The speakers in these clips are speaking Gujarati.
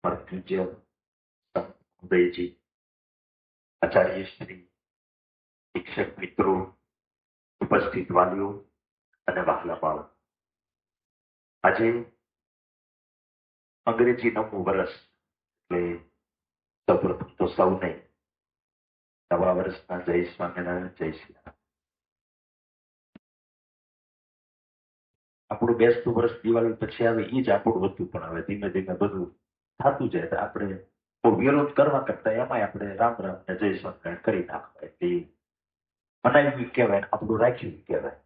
પૂજ્ય ઉદયજી, આચાર્ય શ્રી, શિક્ષક મિત્રો, ઉપસ્થિત વાલીઓ અને વહાલા બાળકો, આજે અંગ્રેજી નવું વર્ષ એટલે સૌપ્રથમ તો સૌને નવા વર્ષના જય સ્વામિનારાયણ, જય શ્રી રામ. આપણું બેસતું વર્ષ દિવાળી પછી આવે એ જ આપણું હતું, પણ હવે ધીમે ધીમે બધું થતું જાય. આપણે વિરોધ કરવા કરતા એમાં આપણે રામ રામ ને જય સ્વામિનારાયણ કરી નાખવા, એટલે મનાવ્યું કહેવાય, આપણું રાખ્યું કહેવાય.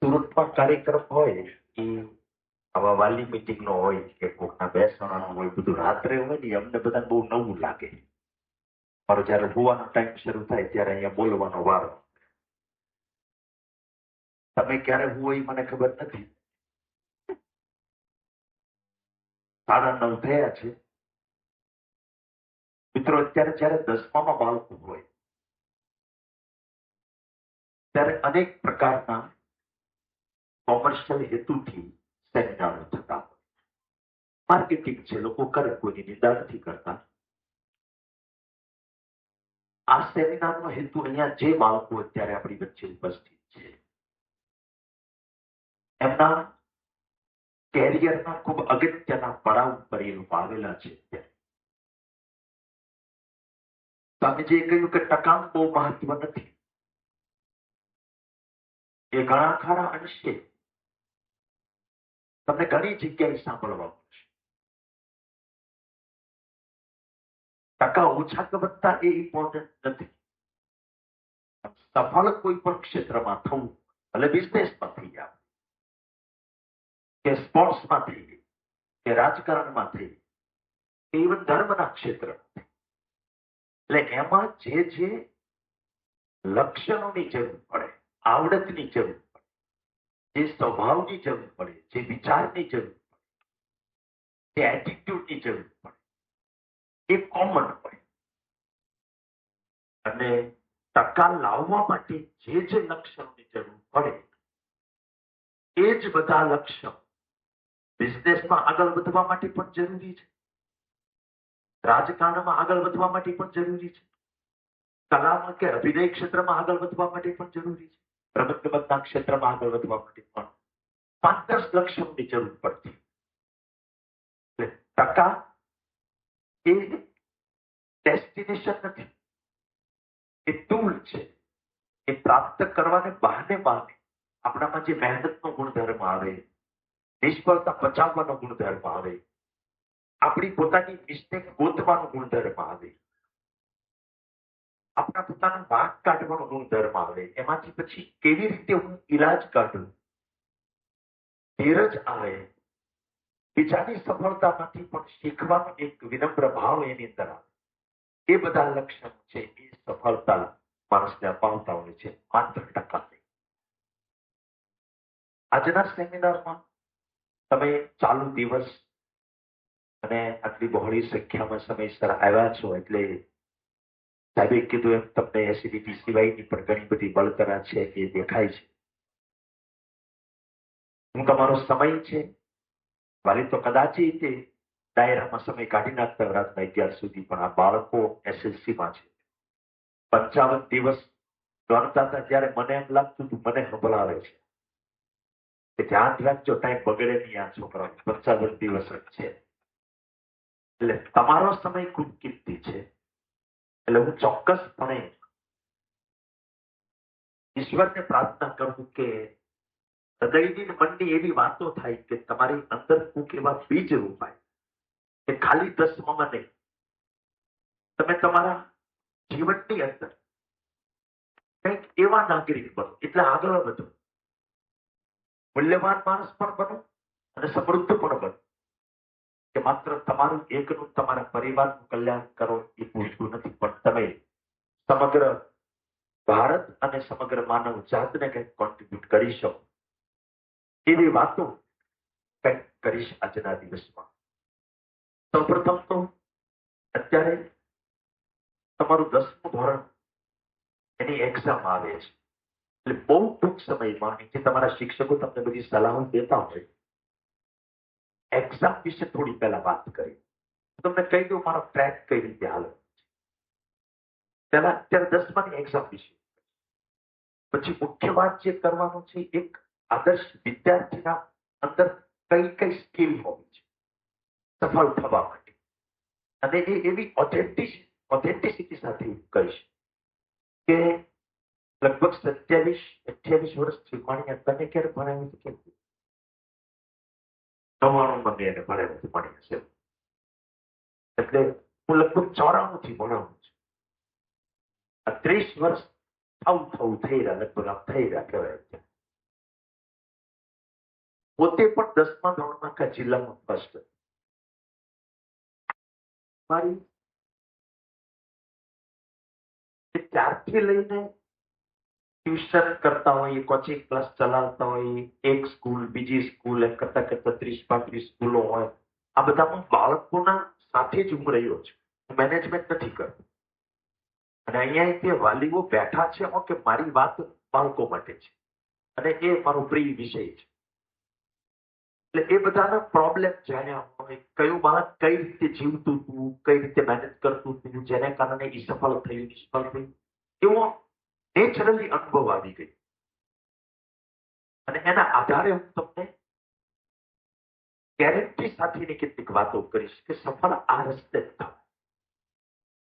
સુરતમાં કાર્યક્રમ હોય એ આવા વાલી મીટિંગ નો હોય કે કોકના બેસવાનો હોય, બધું રાત્રે હોય ને, અમને બધાને બહુ નવું લાગે. મારો જયારે હોવાનો ટાઈમ શરૂ થાય ત્યારે અહીંયા બોલવાનો વારો. તમે ક્યારે હુઓ એ મને ખબર નથી. 9:30 થયા છે. મિત્રો, અત્યારે જયારે 10મામાં બાળકો હોય ત્યારે અનેક પ્રકારના કોમર્શિયલ હેતુથી સેમિનારો થતા હોય. માર્કેટિંગ છે, લોકો કરે, કોઈની નિંદા નથી કરતા. આ સેમિનારનો હેતુ અહીંયા જે બાળકો અત્યારે આપણી વચ્ચે ઉપસ્થિત છે એમના કેરિયરના ખૂબ અગત્યના પડાવ પર એ લોકો આવેલા છે. તમે જે કહ્યું કે ટકાનું બહુ મહત્વ નથી, એ ઘણા ખરા અંશે તમને ઘણી જગ્યાએ સાંભળવા મળશે. ટકા ઓછા કે વધતા એ ઇમ્પોર્ટન્ટ નથી. સફળ કોઈ પણ ક્ષેત્રમાં થવું, ભલે બિઝનેસમાં થઈ જાય, કે સ્પોર્ટ્સમાં થઈ ગઈ, કે રાજકારણમાં થઈ ગઈ, કે ઇવન ધર્મના ક્ષેત્રમાં, એટલે એમાં જે જે લક્ષણોની જરૂર પડે, આવડતની જરૂર પડે, જે સ્વભાવની જરૂર પડે, જે વિચારની જરૂર પડે, જે એટીટ્યુડની જરૂર પડે, એ કોમન હોય. અને ટકા લાવવા માટે જે જે લક્ષણોની જરૂર પડે એ જ બધા લક્ષણો બિઝનેસમાં આગળ વધવા માટે પણ જરૂરી છે, રાજકારણમાં આગળ વધવા માટે પણ જરૂરી છે, કલામાં કે અભિનય ક્ષેત્રમાં આગળ વધવા માટે પણ જરૂરી છે, રમતગમતના ક્ષેત્રમાં આગળ વધવા માટે પણ 5-10 લક્ષણોની જરૂર પડતી. ટકા એ ડેસ્ટિનેશન નથી, એ ટૂલ છે. એ પ્રાપ્ત કરવાને બહાને આપણામાં જે મહેનતનો ગુણધર્મ આવે, નિષ્ફળતા બચાવવાનો ગુણધર્મ આવે, આપણી પોતાની મિસ્ટેક ગોતવાનો ગુણધર્મ આવે, આપણા પોતાનો વાંક કાઢવાનો ગુણધર્મ આવે, એમાંથી પછી કેવી રીતે હું ઈલાજ કાઢું, ધીરજ આવે, બીજાની સફળતામાંથી પણ શીખવાનો એક વિનમ્ર ભાવ એની અંદર આવે, એ બધા લક્ષણ છે એ સફળતા માણસને અપાવતા હોય છે, માત્ર ટકા નહીં. આજના સેમિનારમાં તમે ચાલુ દિવસ અને આટલી બહોળી સંખ્યામાં સમયસર આવ્યા છો, એટલે સાહેબે કીધું એમ તમને એસિડિટી સિવાયની પણ ઘણી બધી બળતરા છે એ દેખાય છે. હું તમારો સમય છે વાલી તો કદાચ તે ડાયરામાં સમય કાઢી નાખતા રાતના 11 સુધી, પણ આ બાળકો એસએલસીમાં છે. 55 દિવસ ગણતા હતા ત્યારે મને એમ લાગતું હતું મને સંભળાવે છે કે ધ્યાન રાખજો, ટાઈમ બગડે નહીં આ છોકરા. 55 દિવસ જ છે, એટલે તમારો સમય ખૂબ કિંમતી છે. એટલે હું ચોક્કસપણે ઈશ્વરને પ્રાર્થના કરું કે હૃદયની મનની એવી વાતો થાય કે તમારી અંદર કોઈક એવા બીજ રોપાય કે ખાલી 10માં નહીં, તમે તમારા જીવનની અંદર કંઈક એવા નાગરિક બનો, એટલે આગળ વધો, મૂલ્યવાન માણસ પણ બનો અને સમૃદ્ધ પણ બનો. કે માત્ર તમારું એકનું તમારા પરિવારનું કલ્યાણ કરો એ પૂછતું નથી, પણ તમે સમગ્ર ભારત અને સમગ્ર માનવ જાતને કંઈક કોન્ટ્રીબ્યુટ કરી શકો એવી વાતો કંઈક કરીશ આજના દિવસમાં. સૌપ્રથમ તો અત્યારે તમારું 10મું ધોરણ એની એક્ઝામ આવે છે, એટલે બહુ ટૂંક સમયમાં જે તમારા શિક્ષકો તમને બધી સલાહો દેતા હોય એક્ઝામ વિશે થોડી પહેલા વાત કરી. તમને કહી દઉં મારો ટ્રેક કઈ રીતે હાલે. પહેલા અત્યારે 10માની એક્ઝામ વિશે, પછી મુખ્ય વાત જે કરવાનું છે, એક આદર્શ વિદ્યાર્થીના અંદર કઈ કઈ સ્કિલ હોવી છે સફળ થવા માટે, અને એ એવી ઓથેન્ટિસિટી સાથે કહીશ કે લગભગ 27-28 વર્ષથી ભણ્યા. તને ક્યારે ભણાવી છે? 99 એને ભણ્યા નથી ભણી હશે. એટલે હું લગભગ 94 થી ભણાવું છું. આ 30 વર્ષ થવું થઈ રહ્યા, લગભગ આમ થઈ રહ્યા કહેવાય. પોતે પણ 10મા ધોરણમાં આખા જિલ્લામાં ફર્સ્ટ. મારી ત્યારથી લઈને ટ્યુશન કરતા હોય, કોચિંગ ક્લાસ ચલાવતા હોય, એક સ્કૂલ બીજી સ્કૂલ, એમ કરતા કરતા 30-35 સ્કૂલો હોય, આ બધામાં બાળકોના સાથે જ હું રહ્યો છું. હું મેનેજમેન્ટ નથી કરતો. અને અહીંયા તે વાલીઓ બેઠા છે કે મારી વાત બાળકો માટે છે, અને એ મારો પ્રિય વિષય છે. એટલે એ બધાના પ્રોબ્લેમ જાણ્યા હોય, કયું બાળક કઈ રીતે જીવતું હતું, કઈ રીતે મેનેજ કરતું હતું, જેને કારણે એ સફળ થયું, નિષ્ફળ થયું, એવો નેચરલી અનુભવ આવી ગયો. અને એના આધારે હું તમને ગેરંટી સાથેની કેટલીક વાતો કરીશ કે સફળ આ રસ્તે જ થાય.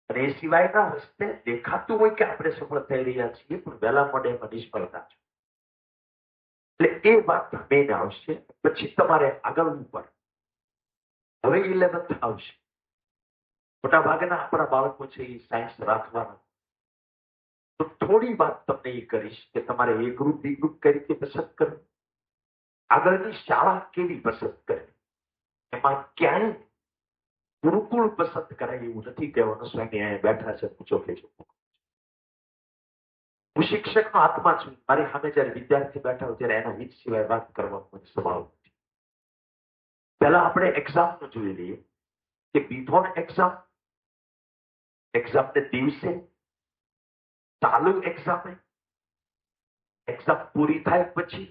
અને એ સિવાયના રસ્તે દેખાતું હોય કે આપણે સફળ થઈ રહ્યા છીએ, પણ વહેલા મોડે એમાં નિષ્ફળતા છે. એટલે એ વાત મેન આવશે. પછી તમારે આગળનું પણ હવે 11th આવશે. મોટા ભાગના આપણા બાળકો છે એ સાયન્સ રાખવાના. તો થોડી વાત તમને એ કરીશ કે તમારે એ ગ્રુપ બી ગ્રુપ કઈ રીતે પસંદ કરવું, આગળની શાળા કેવી પસંદ કરવી, એમાં ક્યાંય ગુરુકુળ પસંદ કરાય એવું નથી કહેવાનું. સ્વામી અહીંયા બેઠા છે, પૂછો કે હું શિક્ષકનો આત્મા છું. મારી સામે જયારે વિદ્યાર્થી બેઠા હોય ત્યારે એના હિત સિવાય વાત કરવાનો સ્વભાવ નથી. પહેલા આપણે એક્ઝામ જોઈ લઈએ કે બિફોર એક્ઝામ, એક્ઝામને દિવસે, ચાલુ એક્ઝામ, એક્ઝામ પૂરી થાય પછી,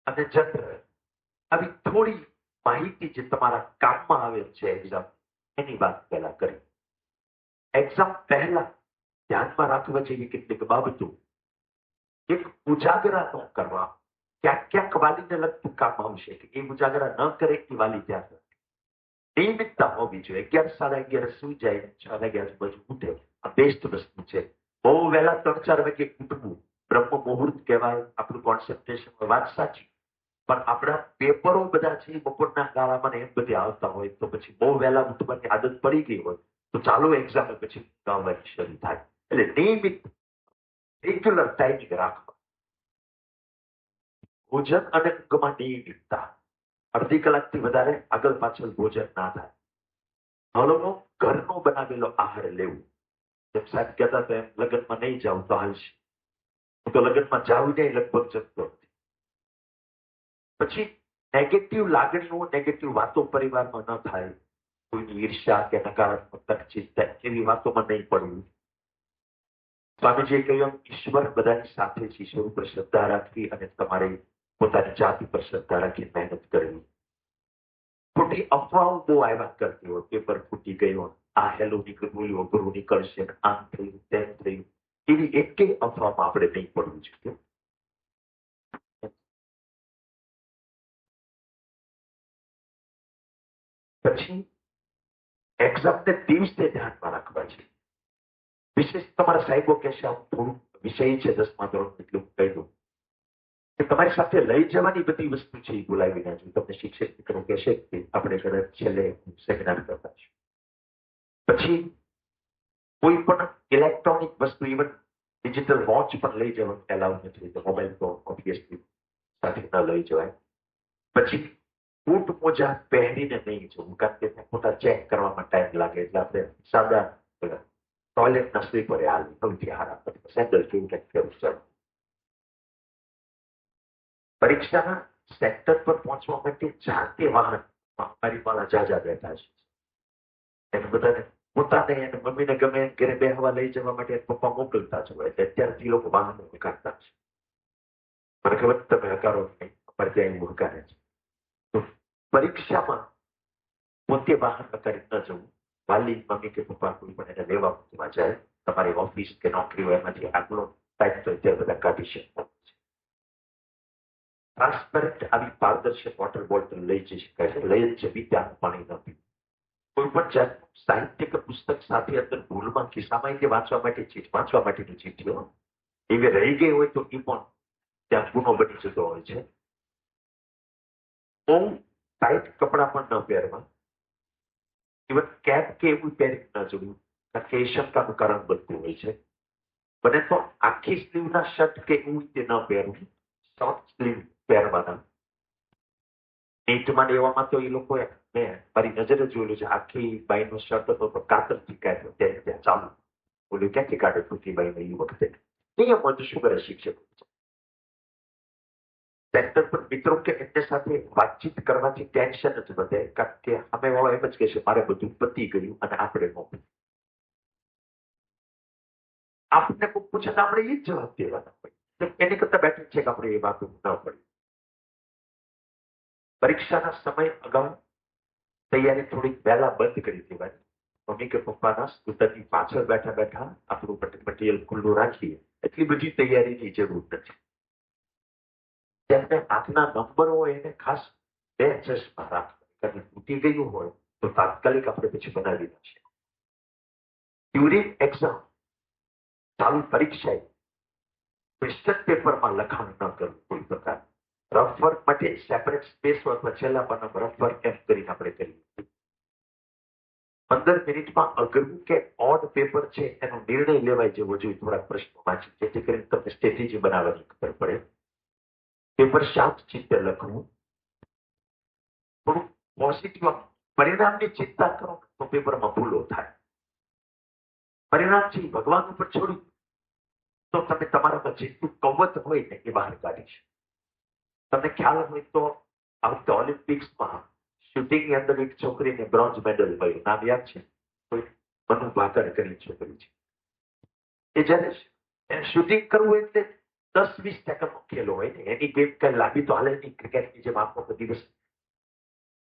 અને જનરલ, આવી થોડી માહિતી જે તમારા કામમાં આવે છે એક્ઝામ, એની વાત પહેલા કરી. એક્ઝામ પહેલા ધ્યાનમાં રાખવા જેવી કેટલીક બાબતો. એક ઉજાગરા ન કરવા. ક્યાંક ક્યાંક વાલીને લગતું કામ આવશે કે એ ઉજાગરા ન કરે એ વાલી ધ્યાન રાખે. નિયમિતતા હોવી જોઈએ. 11-11:30 સુઈ જાય, 6 વાગ્યા આજુબાજુ ઉઠે, આ બેસ્ટ વસ્તુ છે. બહુ વહેલા 3-4 વાગે ઉઠવું બ્રહ્મ મુહૂર્ત કહેવાય. આપણું કોન્સન્ટ્રેશન વાત સાચી, પણ આપણા પેપરો બધા છે બપોરના ગાળામાં એમ બધી આવતા હોય, તો પછી બહુ વહેલા ઉઠવાની આદત પડી ગઈ હોય તો ચાલુ એક્ઝામ પછી ગાવાની શરૂ થાય. એટલે નિયમિત રેગ્યુલર ટાઈમિંગ રાખવા. ભોજન અને ઊંઘમાં નિયમિતતા. અડધી કલાકથી વધારે આગળ પાછળ ભોજન ના થાય. હળવો ઘરનો બનાવેલો આહાર લેવો. જેમ સાહેબ કહેતા હતા એમ લગ્નમાં નહીં જાવ તો હાલશે. હું તો લગ્નમાં જાઉં નહીં, લગભગ જતો નથી. પછી નેગેટિવ લાગણીઓ, નેગેટિવ વાતો પરિવારમાં ન થાય. કોઈની ઈર્ષ્યા કે નકારાત્મક ચિંતા એવી વાતોમાં નહીં પડવું. સ્વામીજીએ કહ્યું ઈશ્વર બધાની સાથે છે. ઈશ્વર ઉપર શ્રદ્ધા રાખવી અને તમારે પોતાની જાત ઉપર શ્રદ્ધા રાખી મહેનત કરવી. ખોટી અફવાઓ બહુ આવ્યા કરતી હોય, પેપર ફૂટી ગયો, આ હેલો નીકળ્યું, અઘરું નીકળશે, આમ થયું, તેમ થયું, એવી એકેય અફવામાં આપણે નહીં પડવું જોઈએ. પછી એક્ઝામને દિવસે ધ્યાનમાં રાખવા છે. વિશેષ તમારા સાહેબો કહેશે થોડું વિષય છે 10મા ધોરણ એટલું કહી દઉં કે તમારી સાથે લઈ જવાની બધી વસ્તુ છે એ બોલાવી ના જોઈએ. તમને શિક્ષક મિત્રો કહેશે કે આપણે કદાચ છેલ્લે સેમિનાર કરતા છે. પછી કોઈ પણ ઇલેક્ટ્રોનિક વસ્તુ, ઇવન ડિજિટલ વોચ પણ લઈ જવાનું એલાઉ નથી. તો મોબાઈલ તો ઓબ્વિયસલી સાથે ન લઈ જવાય. પછી બૂટ મોજા પહેરીને નહીં જવું, કારણ કે મોટા ચેક કરવામાં ટાઈમ લાગે. એટલે આપણે સાદા ટોયલેટના સ્લીપરે હાલ સૌથી હારા સેન્ડલ જેવું કંઈક ફેરવું ચાલો. પરીક્ષાના સેન્ટર પર પહોંચવા માટે જાતે વાહન મારી વાળા જાજા બેઠા છે. એને બધાને પોતાને એને મમ્મીને ગમે ઘરે બેહવા લઈ જવા માટે પપ્પા મોકલતા જ હોય. એટલે અત્યારથી લોકો વાહનો હકારતા છે. મને ખબર તમે હકારો નહીં, અમારે ત્યાં એવું હકારે છે. તો પરીક્ષામાં પોતે બહાર નકારી ન જવું. વાલી મમ્મી કે પપ્પા કોઈ પણ એને લેવા મૂકવા જાય, તમારી ઓફિસ કે નોકરી હોય એમાંથી આગલો ટાઈપ તો અત્યારે બધા કાઢી શકો. ટ્રાન્સપેરન્ટ આવી પારદર્શક વોટર બોટલ લઈ જઈ શકાય છે. લઈ જ જવી, ત્યાં પાણી ન પીવું. કોઈ પણ જાતનું સાહિત્ય કે પુસ્તક સાથે અંદર ભૂલમાં ખિસ્સામાં કે વાંચવા માટેની ચીઠીઓ એવી રહી ગઈ હોય તો એ પણ ત્યાં ગુનો બની જતો હોય છે. બહુ ટાઈટ કપડા પણ ન પહેરવા, ઇવન કેપ કે એવું પહેરી ન જવું, કારણ કે એ શંકાનું કારણ બનતું હોય છે. બને તો આખી સ્લીવના શર્ટ કે એવું તે ન પહેરવું, શોર્ટ સ્લીવ પહેરવાના. નેટમાં લેવામાં તો એ લોકો મેં મારી નજરે જોયેલું છે, આખી બાઈનો શર્ટ હતો તો કાતરથી કાઢ્યો ત્યાં ચાલુ. બોલ્યું ક્યાંથી કાઢે ટૂંકી બાઈને એ વખતે નિયમ હોય તો શું કરે શિક્ષક. સેન્ટર પર મિત્રો કે એમને સાથે વાતચીત કરવાથી ટેન્શન જ વધે, કારણ કે અમે વાળો એમ જ કહેશે મારે બધું પતી ગયું અને આપણે નોકરી. આપણને કોઈ પૂછે તો આપણે એ જ જવાબ દેવાના હોય. એની કરતા બેટર છે કે આપણે એ વાતો ન પડી. પરીક્ષાના સમય અગાઉ તૈયારી થોડીક વહેલા બંધ કરી દેવાની. મમ્મી કે પપ્પાના સ્કૂટરની પાછળ બેઠા બેઠા આપણું મટીરિયલ ખુલ્લું રાખીએ, એટલી બધી તૈયારીની જરૂર નથી. જેમને હાથના નંબર હોય એને ખાસ 2 ચશ્મા રાખવા, કારણ તૂટી ગયું હોય તો તાત્કાલિક આપણે પછી બનાવી નાખીએ. ડ્યુરિંગ એક્ઝામ, ચાલુ પરીક્ષાએ ક્વેશ્ચન પેપરમાં લખાણ ન કરવું કોઈ પ્રકાર. રફ વર્ક માટે સેપરેટ સ્પેસ અથવા છેલ્લા પાના રફ વર્ક એમ કરીને આપણે કરીએ. 15 મિનિટમાં અઘરું કે ઓડ પેપર છે એનો નિર્ણય લેવાય જવો જોઈએ. થોડાક પ્રશ્નો વાંચી, જેથી કરીને તમને સ્ટ્રેટેજી બનાવવાની ખબર પડે. પેપર શાંત ચિત્તે લખવું. થોડું પોઝિટિવ, પરિણામની ચિંતા કરો તો પેપરમાં ભૂલો થાય. પરિણામથી ભગવાન ઉપર છોડી તો તમે તમારામાં જેટલું કવચ હોય ને એ બહાર કાઢી શકો. તમને ખ્યાલ હોય તો આ વખતે ઓલિમ્પિક્સમાં શૂટિંગની અંદર એક છોકરીને બ્રોન્ઝ મેડલ મળ્યું. નામ યાદ છે? મનુ ભાકર કરી છોકરી છે. એ જયારે શૂટિંગ કરવું એટલે 10-20 સેકન્ડનો ખેલ હોય ને, એની ગેમ કઈ લાંબી તો હાલે નહીં, ક્રિકેટની જેમ આખો દિવસ.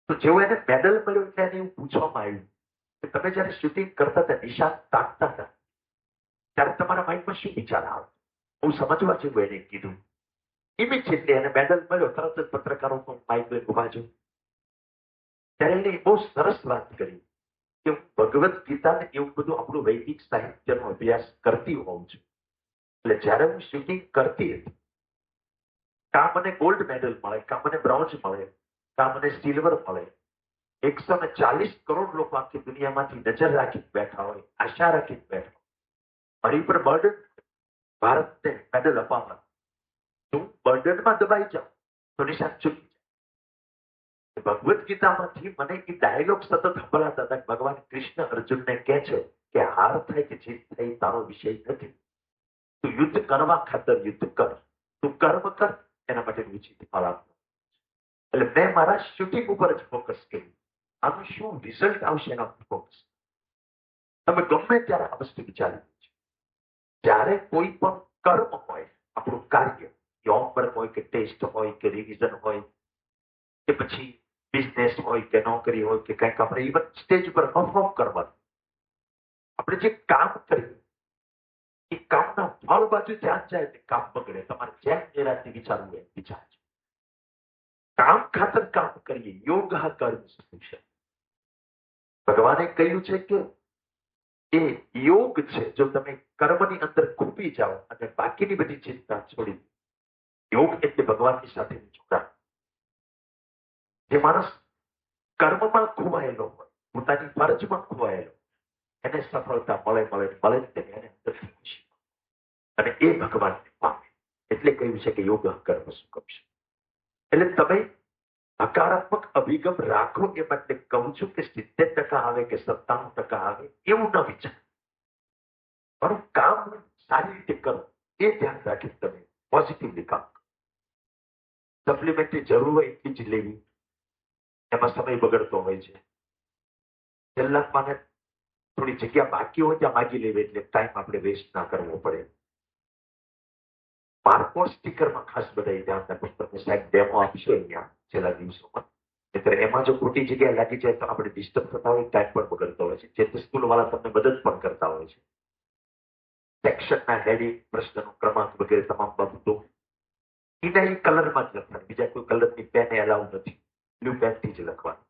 તો જેવું એને મેડલ મળ્યું એટલે એને એવું પૂછવામાં આવ્યું કે તમે જયારે શૂટિંગ કરતા હતા, નિશાન તાકતા હતા, ત્યારે તમારા માઇન્ડમાં શું વિચાર આવે? હું સમજવા જેવું એને કીધું. ઇમિડિયેટલી એને મેડલ મળ્યો, તરત જ પત્રકારો માઇક લઈને ઉભા છો. ત્યારે એને બહુ સરસ વાત કરી કે હું ભગવદ્ ગીતા ને એવું બધું આપણું વૈદિક સાહિત્યનો અભ્યાસ કરતી હોઉં છું. એટલે જયારે હું શૂટિંગ કરતી હતી, કાં મને ગોલ્ડ મેડલ મળે, કાં મને બ્રોન્ઝ મળે, કાં મને સિલ્વર મળે, 140 કરોડ લોકો આખી દુનિયામાંથી નજર રાખી બેઠા હોય, આશા રાખી બેઠા હોય, મારી પર બર્ડન ભારતને મેડલ અપાવવા. હું બર્ડનમાં દબાઈ જાઉં તો નિશાન ચૂકી જાય. ભગવદ્ ગીતામાંથી મને એ ડાયલોગ સતત સંભળાતા હતા. ભગવાન કૃષ્ણ અર્જુનને કહે છે કે હાર થાય કે જીત થાય તારો વિષય નથી. તું યુદ્ધ કરવા ખાતર યુદ્ધ કર, તું કર્મ કર, એના માટે ઉચિત ફળ આપવું. એટલે મેં મારા શૂટિંગ ઉપર જ ફોકસ કર્યું. આનું શું રિઝલ્ટ આવશે એના પર ફોકસ. તમે ગમે ત્યારે આ વસ્તુ વિચારી છે. જ્યારે કોઈ પણ કર્મ હોય, આપણું કાર્ય, હોમવર્ક હોય કે ટેસ્ટ હોય કે રિવિઝન હોય કે પછી બિઝનેસ હોય કે નોકરી હોય કે કંઈક આપણે ઇવન સ્ટેજ પર પરફોર્મ કરવાનું, આપણે જે કામ કરીએ એ કામના ફળ બાજુ ધ્યાન જાય એટલે કામ બગડે. તમારે જેમ નિરાશથી વિચારવું એમ વિચારજો. કામ ખાતર કામ કરીએ. યોગ કર્મ છે. ભગવાને કહ્યું છે કે એ યોગ છે. જો તમે કર્મની અંદર ખૂબી જાઓ અને બાકીની બધી ચિંતા છોડી, યોગ એટલે ભગવાનની સાથેનું જોડાણ. જે માણસ કર્મમાં ખોવાયેલો હોય, પોતાની ફરજમાં ખોવાયેલો, એને સફળતા મળે તેને એને અંદરથી ખુશી અને એ ભગવાનને પામે. એટલે કહ્યું છે કે યોગ કર્મ સુખમ છે. એટલે તમે હકારાત્મક અભિગમ રાખો. એ માટે કહું છું કે 70% આવે કે 97% આવે એવું ન વિચાર. મારું કામ સારી રીતે કરો એ ધ્યાન રાખી તમે પોઝિટિવલી કામ કરો. સપ્લિમેન્ટરી જરૂર હોય એટલી જ લેવી, એમાં સમય બગડતો હોય છે. છેલ્લા પાને થોડી જગ્યા બાકી હોય ત્યાં માગી લેવી, એટલે ટાઈમ આપણે વેસ્ટ ના કરવો પડે. બારકોડ સ્ટીકરમાં ખાસ બધા ધ્યાન રાખો. તમે સાહેબ ડેમો આપશો અહીંયા છેલ્લા દિવસોમાં, એટલે એમાં જો ખોટી જગ્યાએ લાગી જાય તો આપણે ડિસ્ટર્બ થતા હોય, ટાઈમ પણ બગડતો હોય છે. જે સ્કૂલ વાળા તમને મદદ પણ કરતા હોય છે. સેક્શનના હેડિંગ, પ્રશ્નનો ક્રમાંક વગેરે તમામ બાબતો એના એ કલરમાં જ લખવાનું. બીજા કોઈ કલરની પેન એલાઉ નથી. બ્લુ પેનથી જ લખવાનું.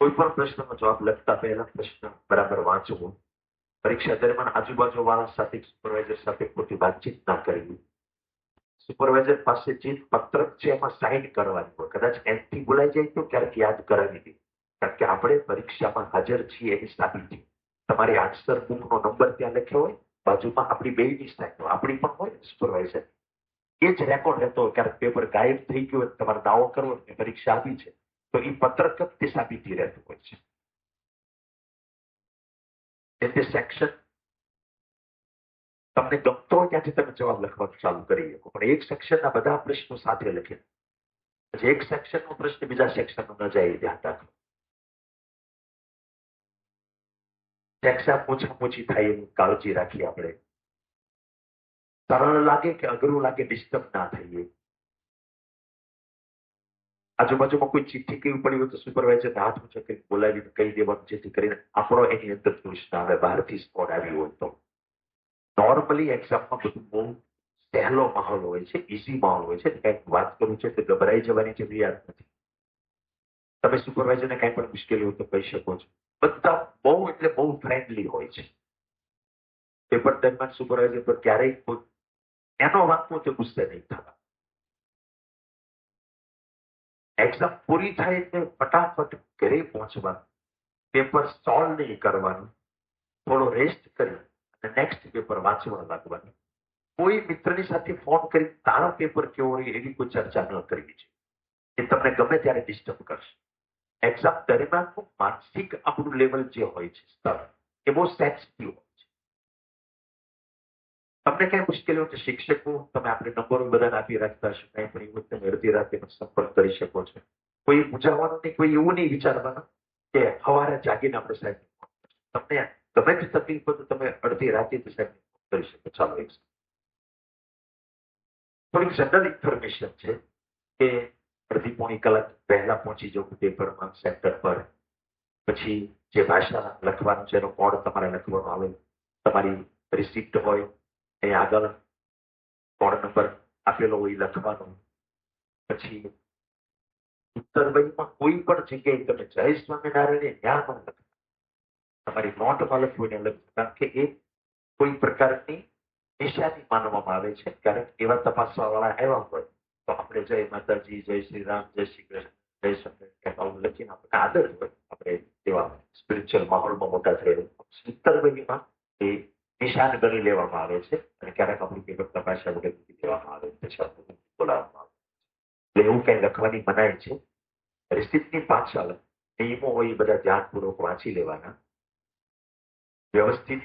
કોઈ પણ પ્રશ્નનો જવાબ લખતા પહેલા પ્રશ્ન બરાબર વાંચવો. પરીક્ષા દરમિયાન આજુબાજુ વાળા સાથે, સુપરવાઇઝર સાથે ખોટી વાતચીત ના કરવી. સુપરવાઇઝર પાસે જે પત્રક છે એમાં સાઇન કરવાની હોય. કદાચ એમથી બોલાઈ જાય તો ક્યારેક યાદ કરાવી દે. કારણ કે આપણે પરીક્ષામાં હાજર છીએ એની સાબિતી. તમારી આન્સર બુકનો નંબર ત્યાં લખ્યો હોય, બાજુમાં આપણી બેયની સાઇન હોય, આપણી પણ હોય સુપરવાઇઝર. એ જ રેકોર્ડ રહેતો હોય. ક્યારેક પેપર ગાયબ થઈ ગયું હોય, તમારે દાવો કરવો કે પરીક્ષા આપી છે, તો એ પત્રક જ તે સાબિતી રહેતું હોય છે. એટલે સેક્શન તમને ગમતો હોય ત્યાંથી તમે જવાબ લખવાનું ચાલુ કરી શકો. પણ એક સેક્શનના બધા પ્રશ્નો સાથે લખે, પછી એક સેક્શનનો પ્રશ્ન બીજા સેક્શનનો ન જાય એ ધ્યાન રાખો. એક્ઝામ ઓછી થાય એની કાળજી રાખીએ આપણે. સરળ લાગે કે અઘરું લાગે, ડિસ્ટર્બ ના થઈએ. આજુબાજુમાં કોઈ ચિઠ્ઠી કેવી પડી હોય તો સુપરવાઇઝર હાથ ઊંચો કરીને બોલાવીને કહી દેવાનું, જેથી કરીને આપણો એની અંદર દોષ ના આવે. બહારથી સ્કોર આવી હોય તો નોર્મલી એક્ઝામમાં બધું બહુ સહેલો માહોલ હોય છે, ઇઝી માહોલ હોય છે. કંઈક વાત કરવું છે તો ગભરાઈ જવાની જરૂરિયાત નથી. તમે સુપરવાઇઝરને કંઈ પણ મુશ્કેલી હોય તો કહી શકો છો. બધા બહુ એટલે બહુ ફ્રેન્ડલી હોય છે. પેપર દરમિયાન સુપરવાઇઝર પર ક્યારેય કોઈ એનો વાંકવો તો ગુસ્સે નહીં થતા. એક્ઝામ પૂરી થાય એટલે ફટાફટ ઘરે પહોંચવાનું, પેપર સોલ્વ નહીં કરવાનું, થોડો રેસ્ટ કરી અને નેક્સ્ટ પેપર વાંચવા લાગવાનું. કોઈ મિત્રની સાથે ફોન કરી તારો પેપર કેવો હોય એવી કોઈ ચર્ચા ન કરવી છે. એ તમને ગમે ત્યારે ડિસ્ટર્બ કરશે. એક્ઝામ દરમિયાન માનસિક આપણું લેવલ જે હોય છે સ્તર, એ બહુ સેન્સિટિવ હોય છે. તમને કઈ મુશ્કેલી હોય તો શિક્ષકો, તમે આપણે નંબરો બધાને આપી રાખતા હશો, કઈ પણ એવું તમે અડધી રાતે સંપર્ક કરી શકો છો. કોઈ પૂછાવાનું નહીં, કોઈ એવું નહીં વિચારવાનું કે સવારે જાગીને આપણે સાહેબ તમને ગમે તે તકલીફ હોય તો તમે અડધી રાતે સાહેબ કરી શકો. ચાલો એક થોડીક જનરલ ઇન્ફોર્મેશન છે કે અડધી પોણી કલાક પહેલા પહોંચી જવું પેપરમાં, સેન્ટર પર. પછી જે ભાષા લખવાનું છે એનો કોડ તમારે લખવાનો આવે. તમારી રિસિપ્ટ હોય એ આગળ કોડ નંબર આપેલો હોય લખવાનો. પછી ઉત્તર વહીમાં કોઈ પણ જગ્યાએ તમે જય સ્વામિનારાયણ જ્ઞાન ન લખો. તમારી નોટમાં લખવું એને લખવું. કારણ કે એ કોઈ પ્રકારની નિશાની માનવામાં આવે છે. કારણ એવા તપાસવા વાળા આવ્યા હોય તો આપણે જય માતાજી, જય શ્રી રામ, જય શ્રી કૃષ્ણ, જય સ્વામિનારાયણ લખીને આપણે આદર હોય. આપણે એવા સ્પિરિચ્યુઅલ માહોલમાં મોટા થયેલા ઉત્તર વહીમાં એ નિશાન ગણી લેવામાં આવે છે અને ક્યારેક આપણું પેપર તપાસ્યા વગર મૂકી દેવામાં આવે છે. બોલાવવામાં આવે એટલે એવું કઈ લખવાની મનાય છે. રિસિપ્ટની પાછળ નિયમો હોય એ બધા ધ્યાનપૂર્વક વાંચી લેવાના. વ્યવસ્થિત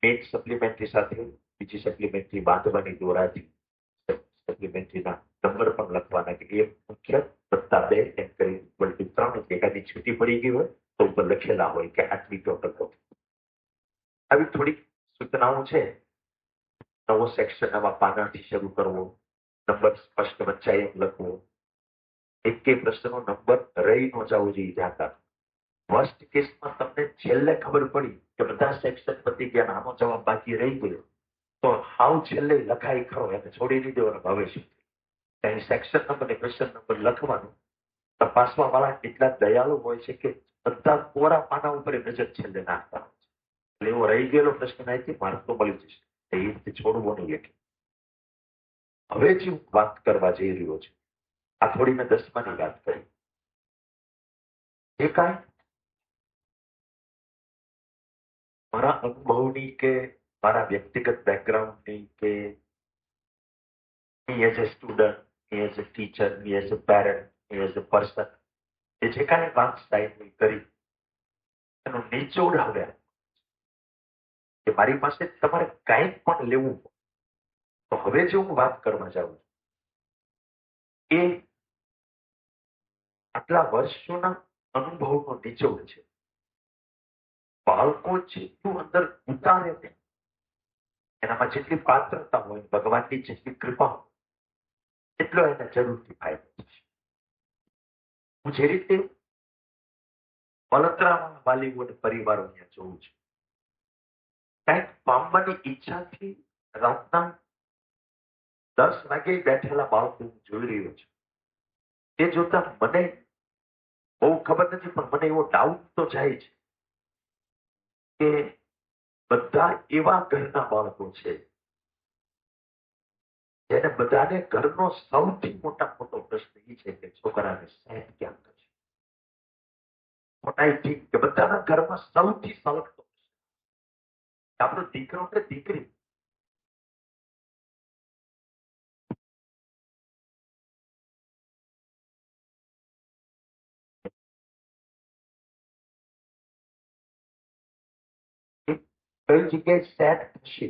મેઇન સપ્લિમેન્ટરી સાથે બીજી સપ્લિમેન્ટરી બાંધવાની દોરાથી સપ્લિમેન્ટરીના નંબર પણ લખવાના કે એ મુખ્ય +2 એમ કરી +3. એકાદી છૂટી પડી ગઈ હોય તો ઉપર લખેલા હોય કે આટલી ટોટલ. આવી થોડીક સૂચનાઓ છે. નવો સેક્શન નવા પાનાથી શરૂ કરવો, નંબર સ્પષ્ટ વંચાય એમ લખવો, એક પ્રશ્નનો નંબર રહી ન જવો જોઈએ ધ્યાન રાખવું. વર્સ્ટ કેસમાં તમને છેલ્લે ખબર પડી કે બધા સેક્શન પતી ગયા, આનો જવાબ બાકી રહી ગયો, તો હાવ છેલ્લે લખાઈ ખરો એને છોડી નહીં દેવાનો. ભવિષ્ય ત્યાં સેક્શન નંબર ને ક્વેશ્ચન નંબર લખવાનું. તપાસવા વાળા એટલા દયાળુ હોય છે કે બધા કોરા પાના ઉપર નજર છેલ્લે નાખતા હોય છે. એટલે એવો રહી ગયેલો પ્રશ્ન અહીંથી માર્ક તો મળી જશે. એ રીતે છોડવો નહીં લખે. હવે જે હું વાત કરવા જઈ રહ્યો છું, આ થોડી મેં 10માની વાત કરી. એ કાંઈ મારા અનુભવની કે મારા વ્યક્તિગત બેકગ્રાઉન્ડની કે me as a student, me as a teacher, me as a parent, me as a person, એ જે કાંઈ વાત સાહેબ કરી એનો નિચોડ હવે કે મારી પાસે તમારે કાંઈ પણ લેવું તો હવે જે હું વાત કરવા જાઉં એ આટલા વર્ષોના અનુભવનો નિચોડ છે. બાળકો જેટલું અંદર ઉતારે ને એનામાં જેટલી પાત્રતા હોય, ભગવાનની જેટલી કૃપા હોય એટલો એને જરૂરથી ફાયદો થશે. હું જે રીતે બળતરામાં વાલીઓ અને પરિવારો અહીંયા જોવું છે. કંઈક પામવાની ઈચ્છાથી રાતના 10 વાગે બેઠેલા બાળકો હું જોઈ રહ્યો છું. એ જોતા મને બહુ ખબર નથી, પણ મને એવો ડાઉટ તો જાય છે કે બધા એવા ઘરના બાળકો છે જેને બધાને ઘરનો સૌથી મોટો પ્રશ્ન એ છે કે છોકરાને સેટ ક્યાં કરશે. મોટા ઠીક કે બધાના ઘરમાં સૌથી સળગતો આપણો દીકરો કે દીકરી કઈ જગ્યાએ સેટ થશે.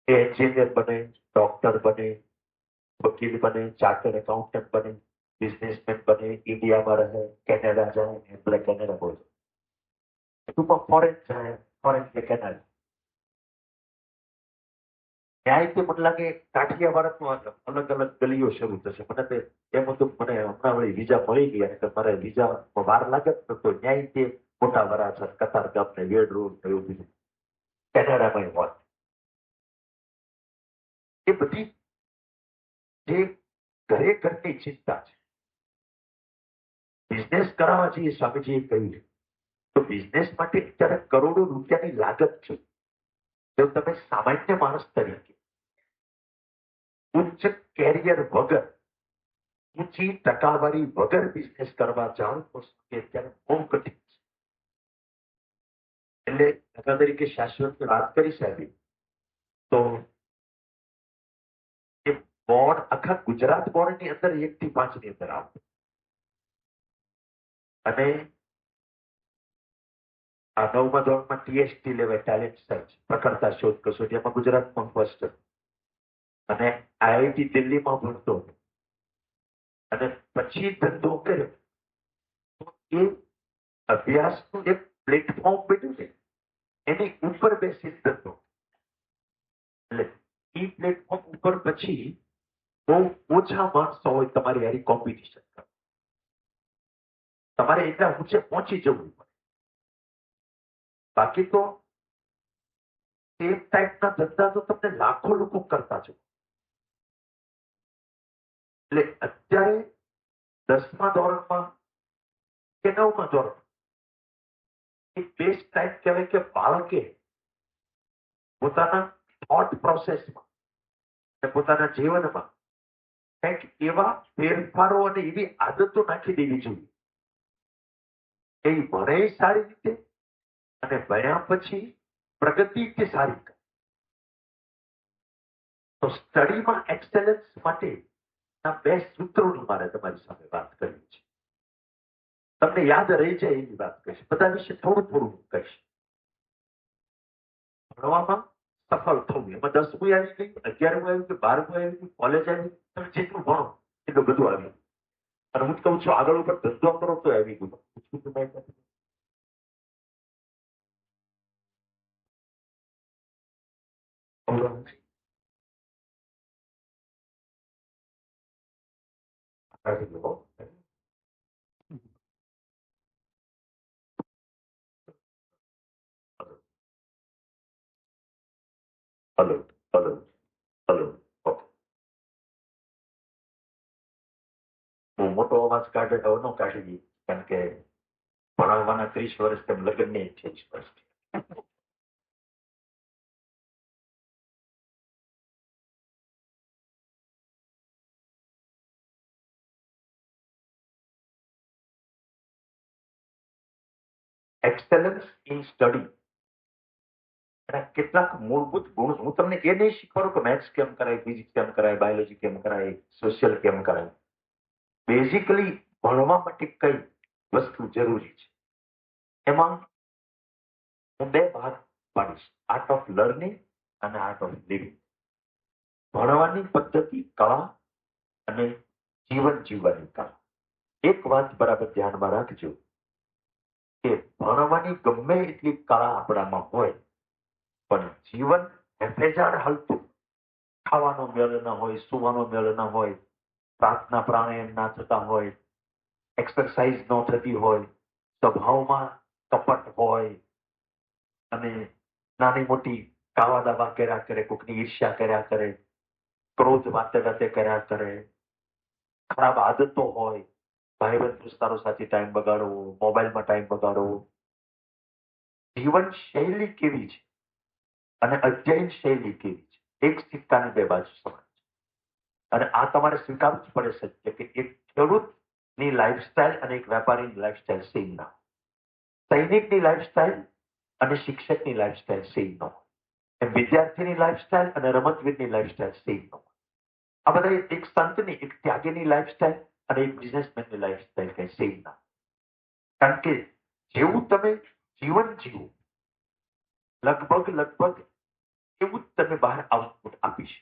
એ એન્જિનિયર બને, ડોક્ટર બને, વકીલ બને, ચાર્ટર્ડ એકાઉન્ટન્ટ બને, બિઝનેસમેન બને, ઇન્ડિયામાં રહે, કેનેડા જાય, એટલે કેનેડા બોલે ટૂંકમાં ફોરેન જાય, ફોરેન કે કેનેડા. ન્યાયથી મને લાગે કાઠિયાવાડનું અલગ અલગ ગલીઓ શરૂ થશે. મને તો એ મુજબ મને હમણાં વળી વિઝા મળી ગયા કે મારે વિઝા વાર લાગે તો ન્યાયથી મોટા વરાછા, કતાર ગામ ને વેડ રોડ એવું બધું કેનેડામાં હોત. એ બધી જે ઘરે ઘરની ચિંતા છે. બિઝનેસ કરાવવા જઈએ, સ્વામીજીએ કહ્યું તો બિઝનેસ માટે અત્યારે કરોડો રૂપિયાની લાગત છે. જો તમે સામાન્ય માણસ તરીકે ઉચ્ચ કેરિયર વગર, ઊંચી ટકાવારી વગર બિઝનેસ કરવા જાઓ તો અત્યારે બહુ કઠિન છે. એટલે દાખલા તરીકે શાશ્વતની વાત કરી સાહેબ, તો એ બોર્ડ આખા ગુજરાત બોર્ડની અંદર 1 થી 5 ની અંદર આવતું. અને આ 9મા ધોરણમાં ટીએસટી લેવાય, ટેલેન્ટ સર્ચ પ્રખરતા શોધ કસોટી, એમાં ગુજરાતમાં ફર્સ્ટ હતો. અને આઈઆઈટી દિલ્હીમાં ભણતો હતો. અને પછી ધંધો કર્યો તો એ અભ્યાસનું એક પ્લેટફોર્મ બન્યું ને એની ઉપર બેસી ધંધો. એટલે એ પ્લેટફોર્મ ઉપર પછી બહુ ઓછા માણસો હોય તમારી હારી કોમ્પિટિશન કરે. તમારે એટલા ઊંચે પહોંચી જવું પડે. બાકી તો સેમ ટાઈપના ધંધા તો તમને લાખો લોકો કરતા છે. એટલે અત્યારે 10મા ધોરણમાં કે 9મા ધોરણ એ બેસ્ટ ટાઈમ કહેવાય કે બાળકે પોતાના થોટ પ્રોસેસમાં અને પોતાના જીવનમાં કંઈક એવા ફેરફારો અને એવી આદતો નાખી દેવી જોઈએ એ ભણે સારી રીતે અને ભણ્યા પછી પ્રગતિ કે સારી કરે. તો સ્ટડીમાં એક્સેલન્સ માટે આ 2 સૂત્રોની મારે તમારી સામે વાત કરવી છે. તમને યાદ રહી જાય એવી વાત કહીશ. બધા વિશે થોડું થોડું કહીશ. ભણવામાં સફળ થવું, એમાં 10મું આવી ગયું, 11મું આવ્યું કે 12મું આવ્યું, કોલેજ આવી, તમે જેટલું ભણો એટલું બધું આવ્યું. અને હું કહું છું આગળ ઉપર ધંધો કરો તો આવી ગયું. Hello hello hello. હું મોટો અવાજ કાઢે તો ન કાઢી દઈએ, કારણ કે ભણાવવાના 30 વર્ષ તેમ લગ્ન ને 28 વર્ષ. એક્સેલન્સ ઇન સ્ટડી એના કેટલાક મૂળભૂત ગુણ હું તમને એ નહીં શીખવાડું કે મેથ્સ કેમ કરાય, ફિઝિક્સ કેમ કરાય, બાયોલોજી કેમ કરાય, સોશિયલ કેમ કરાય. બેઝિકલી ભણવા માટે કઈ વસ્તુ જરૂરી છે એમાં હું 2 ભાગ પાડીશ, આર્ટ ઓફ લર્નિંગ અને આર્ટ ઓફ લિવિંગ. ભણવાની પદ્ધતિ, કળા અને જીવન જીવવાની કળા. એક વાત બરાબર ધ્યાનમાં રાખજો કે ભણવાની ગમે એટલી કળા આપણામાં હોય પણ જીવન હેફેજાડ હાલતું, ખાવાનો મેળ ન હોય, સુવાનો મેળ ન હોય, પ્રાર્થના પ્રાણાયામ ના થતા હોય, એક્સરસાઇઝ ન થતી હોય, સ્વભાવમાં કપટ હોય અને નાની મોટી કાવા દાવા કર્યા કરે, કોકની ઈર્ષ્યા કર્યા કરે, ક્રોધ વાતે વાતે કર્યા કરે, ખરાબ આદતો હોય, ભાઈબંધ દોસ્તારો સાથે ટાઈમ બગાડવો, મોબાઈલમાં ટાઈમ બગાડવો. જીવન શૈલી કેવી છે અને અધ્યયન શૈલી કેવી છે, એક સિક્કાની બે બાજુ સમાન છે. અને આ તમારે સ્વીકારવું જ પડે સત્ય કે એક ખેડૂતની લાઈફસ્ટાઈલ અને એક વેપારીની લાઈફસ્ટાઈલ સેમ ના હોય. સૈનિકની લાઈફસ્ટાઈલ અને શિક્ષકની લાઈફસ્ટાઈલ સેમ ન હોય. એમ વિદ્યાર્થીની લાઈફસ્ટાઈલ અને રમતવીરની લાઈફસ્ટાઈલ સેમ ન હોય. આ બધા એક સંતની, એક ત્યાગીની લાઈફસ્ટાઈલ અને એક બિઝનેસમેનની લાઈફસ્ટાઈલ કઈ સેમ ના. કારણ કે જેવું તમે જીવન જીવો, લગભગ એવું જ તમે બહાર આઉટપુટ આપીશ.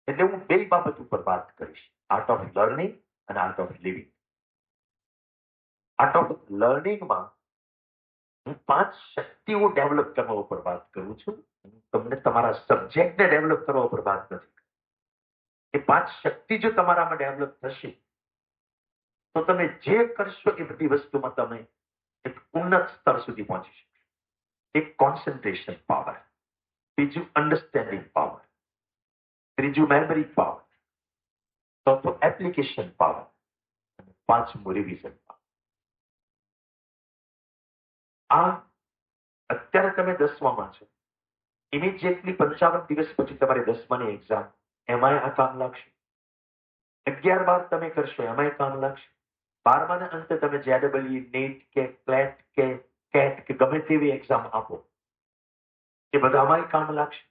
એટલે હું બે બાબત ઉપર વાત કરીશ, આર્ટ ઓફ લર્નિંગ અને art of living. Art of લર્નિંગમાં હું 5 શક્તિઓ ડેવલપ કરવા ઉપર વાત કરું છું. તમને તમારા સબ્જેક્ટને ડેવલપ કરવા ઉપર વાત નથી. એ 5 શક્તિ જો તમારામાં ડેવલપ થશે તો તમે જે કરશો એ બધી વસ્તુમાં તમે એક ઉન્નત સ્તર સુધી પહોંચી શકો. એક કોન્સન્ટ્રેશન પાવર, બીજું અન્ડરસ્ટેન્ડિંગ પાવર, ત્રીજું મેમરી પાવર, ચોથું એપ્લિકેશન પાવર અને પાંચમું રિવિઝન પાવર. આ અત્યારે તમે 10માં છો, ઇમિડિયેટલી 55 દિવસ પછી તમારી 10માની એક્ઝામ, એમાંય આ કામ લાગશે. 11-12 તમે કરશો એમાંય કામ લાગશે. 12માના અંતે તમે JEE, નીટ કે ક્લેટ કે કેટ કે ગમે તેવી એક્ઝામ આપો, એ બધામાંય કામ લાગશે.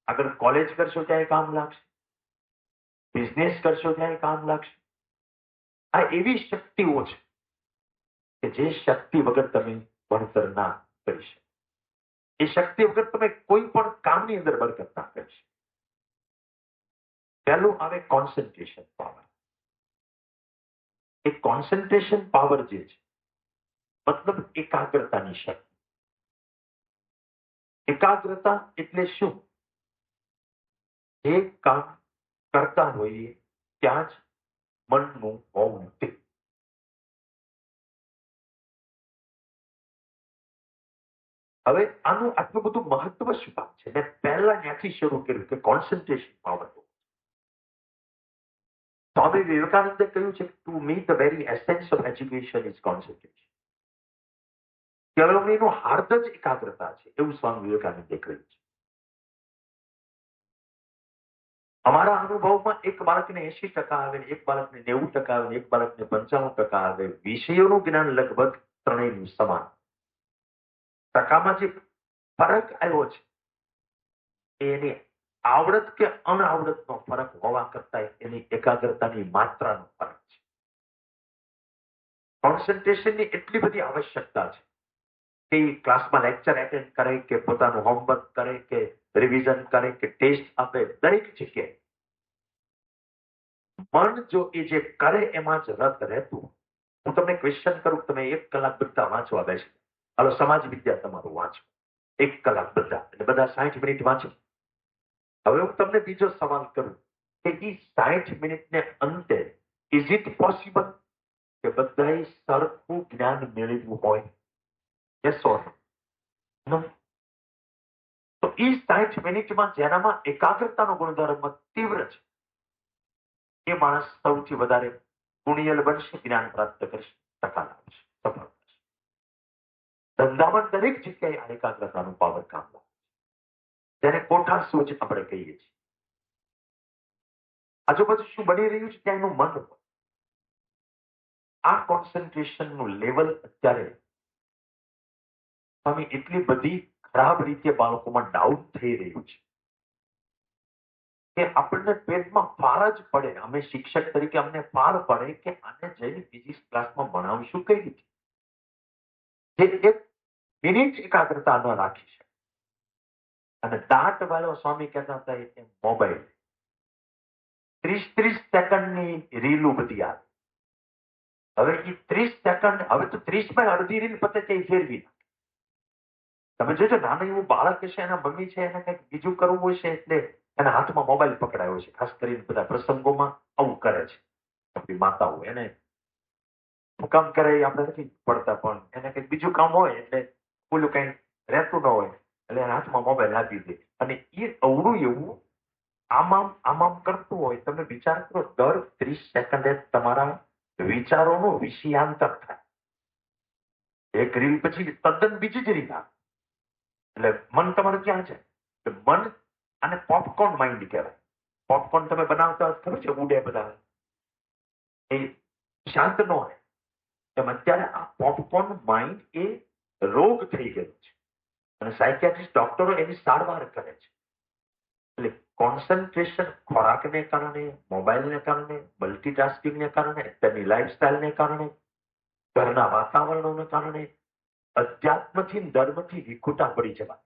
આગળ કોલેજ કરશો ત્યારે કામ લાગશે, બિઝનેસ કરશો ત્યારે કામ લાગશે. આ એવી શક્તિઓ છે કે જે શક્તિ વગર તમે ભણતર ના કરી શકો. એ શક્તિ વગર તમે કોઈ પણ કામની અંદર બરકત ના કરી શકો. પહેલું આવે કોન્સન્ટ્રેશન પાવર. એ કોન્સન્ટ્રેશન પાવર જે છે મતલબ એકાગ્રતાની શક્તિ. એકાગ્રતા એટલે શું? જે કામ કરતા હોઈએ ત્યાં જ મનનું હોવું તે. હવે આનું આટલું બધું મહત્વ શું કામ છે? મેં પહેલા ત્યાંથી શરૂ કર્યું કે કોન્સન્ટ્રેશન પાવર. સ્વામી વિવેકાનંદે કહ્યું છે to me the very essence of education is concentration. કેળવણીનો હાર્દ જ એકાગ્રતા છે, એવું સ્વામી વિવેકાનંદે કહ્યું છે. અમારા અનુભવમાં એક બાળકને 80% આવે, એક બાળકને 90% આવે, એક બાળકને 95% આવે. વિષયોનું જ્ઞાન લગભગ ત્રણેયનું સમાન. ટકામાં જે ફરક આવ્યો છે એની આવડત કે અનાવડતનો ફરક હોવા કરતા એની એકાગ્રતાની માત્રાનો ફરક છે. કોન્સન્ટ્રેશનની એટલી બધી આવશ્યકતા છે કે ક્લાસમાં લેક્ચર એટેન્ડ કરે કે પોતાનું હોમવર્ક કરે કે રિવિઝન કરે કે ટેસ્ટ આપે, દરેક જગ્યાએ મન જો એ જે કરે એમાં જ રત રહેતું. હું તમને ક્વેશ્ચન કરું, તમે 1 કલાક બધા વાંચવા બેસી, હાલો સમાજ વિદ્યા તમારું વાંચો 1 કલાક બધા, એટલે બધા 60 મિનિટ વાંચો. હવે હું તમને બીજો સવાલ કરું કે એ 60 મિનિટને અંતે ઇઝ ઇટ પોસિબલ કે બધાએ સરખું જ્ઞાન મેળવ્યું હોય? યસ ઓર નો? તો એ 60 મિનિટમાં જેનામાં એકાગ્રતાનો ગુણધર્મ તીવ્ર છે એ માણસ સૌથી વધારે ગુણિયલ બનશે, જ્ઞાન પ્રાપ્ત કરશે, ટકા લાવશે, સફળ થશે. ધંધામાં દરેક જગ્યાએ આ એકાગ્રતાનું પાવર કામ લાગે, જેને કોઠા સૂઝ આપણે કહીએ છીએ. આજુબાજુ શું બની રહ્યું છે ત્યાં એનું મન હોય. આ કોન્સન્ટ્રેશનનું લેવલ અત્યારે એટલી બધી ખરાબ રીતે બાળકોમાં ડાઉન થઈ રહ્યું છે કે આપણને પેટમાં ફાર જ પડે. અમે શિક્ષક તરીકે અમને ફાર પડે કે આને જઈને ફિઝિક્સ ક્લાસમાં ભણાવશું કઈ રીતે? જે 1 મિનિટ એકાગ્રતા ન રાખી શકે. અને દાંત વાળો સ્વામી કહેતા હતા એ મોબાઈલ 30 સેકન્ડની રીલું બધી આવે. હવે એ 30 સેકન્ડ, હવે તો 30માં અડધી રીલ પતે તે ફેરવી નાખે. તમે જોજો, નાનું એવું બાળક છે, એના મમ્મી છે, એને કંઈક બીજું કરવું હોય છે એટલે એના હાથમાં મોબાઈલ પકડાયો છે. ખાસ કરીને બધા પ્રસંગોમાં આવું કરે છે આપણી માતાઓ. એને કામ કરે એ આપણે નથી પડતા, પણ એને કંઈક બીજું કામ હોય એટલે પેલું કંઈ રહેતું ન હોય એટલે એના હાથમાં મોબાઈલ આપી દે. અને એ અવળું એવું આમ કરતું હોય. તમે વિચાર કરો, દર 30 સેકન્ડે તમારા વિચારોનું વિષયાંતર થાય. એક રીલ પછી તદ્દન બીજી જ રીલ આવે. એટલે મન તમારું ક્યાં છે? મન અને પોપકોર્ન માઇન્ડ કહેવાય. પોપકોર્ન તમે બનાવતા ખબર છે, ઉડે બધા, એ શાંત ન હોય. એમ અત્યારે આ પોપકોર્ન માઇન્ડ એ રોગ થઈ ગયો છે અને સાયકિયાટ્રિસ્ટ ડોક્ટરો એની સારવાર કરે છે. એટલે કોન્સન્ટ્રેશન ખોરાકને કારણે, મોબાઈલને કારણે, મલ્ટીટાસ્કિંગને કારણે, તેની લાઈફસ્ટાઈલને કારણે, ઘરના વાતાવરણોને કારણે અધ્યાત્મથી ધર્મથી વિખુટા પડી જવા.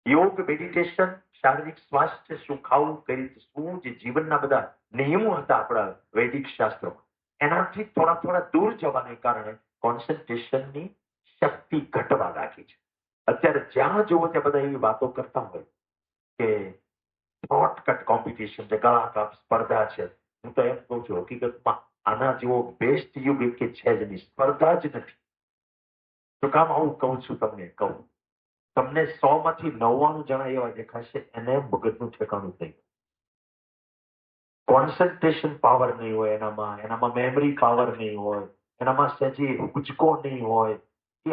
યોગ, મેડિટેશન, શારીરિક સ્વાસ્થ્ય, શું ખાવું, કઈ રીતે શું, જે જીવનના બધા નિયમો હતા આપણા વૈદિક શાસ્ત્રોમાં, એનાથી થોડા દૂર જવાને કારણે કોન્સન્ટ્રેશનની શક્તિ ઘટવા લાગી છે. અત્યારે જ્યાં જુઓ ત્યાં બધા એવી વાતો કરતા હોય કે શોર્ટકટ કોમ્પિટિશન છે, ગળાકાપ સ્પર્ધા છે. હું તો એમ કહું છું, હકીકતમાં આના જેવો બેસ્ટ યુગ કે છે જ નહીં, સ્પર્ધા જ નથી. તો કામ આવું કહું છું, તમને 100 માંથી 99 જણા એવા દેખાશે એને મગજનું ઠેકાણું થઈ ગયું. કોન્સન્ટ્રેશન પાવર નહીં હોય એનામાં મેમરી પાવર નહીં હોય, એનામાં સજી હુજકો નહીં હોય. એ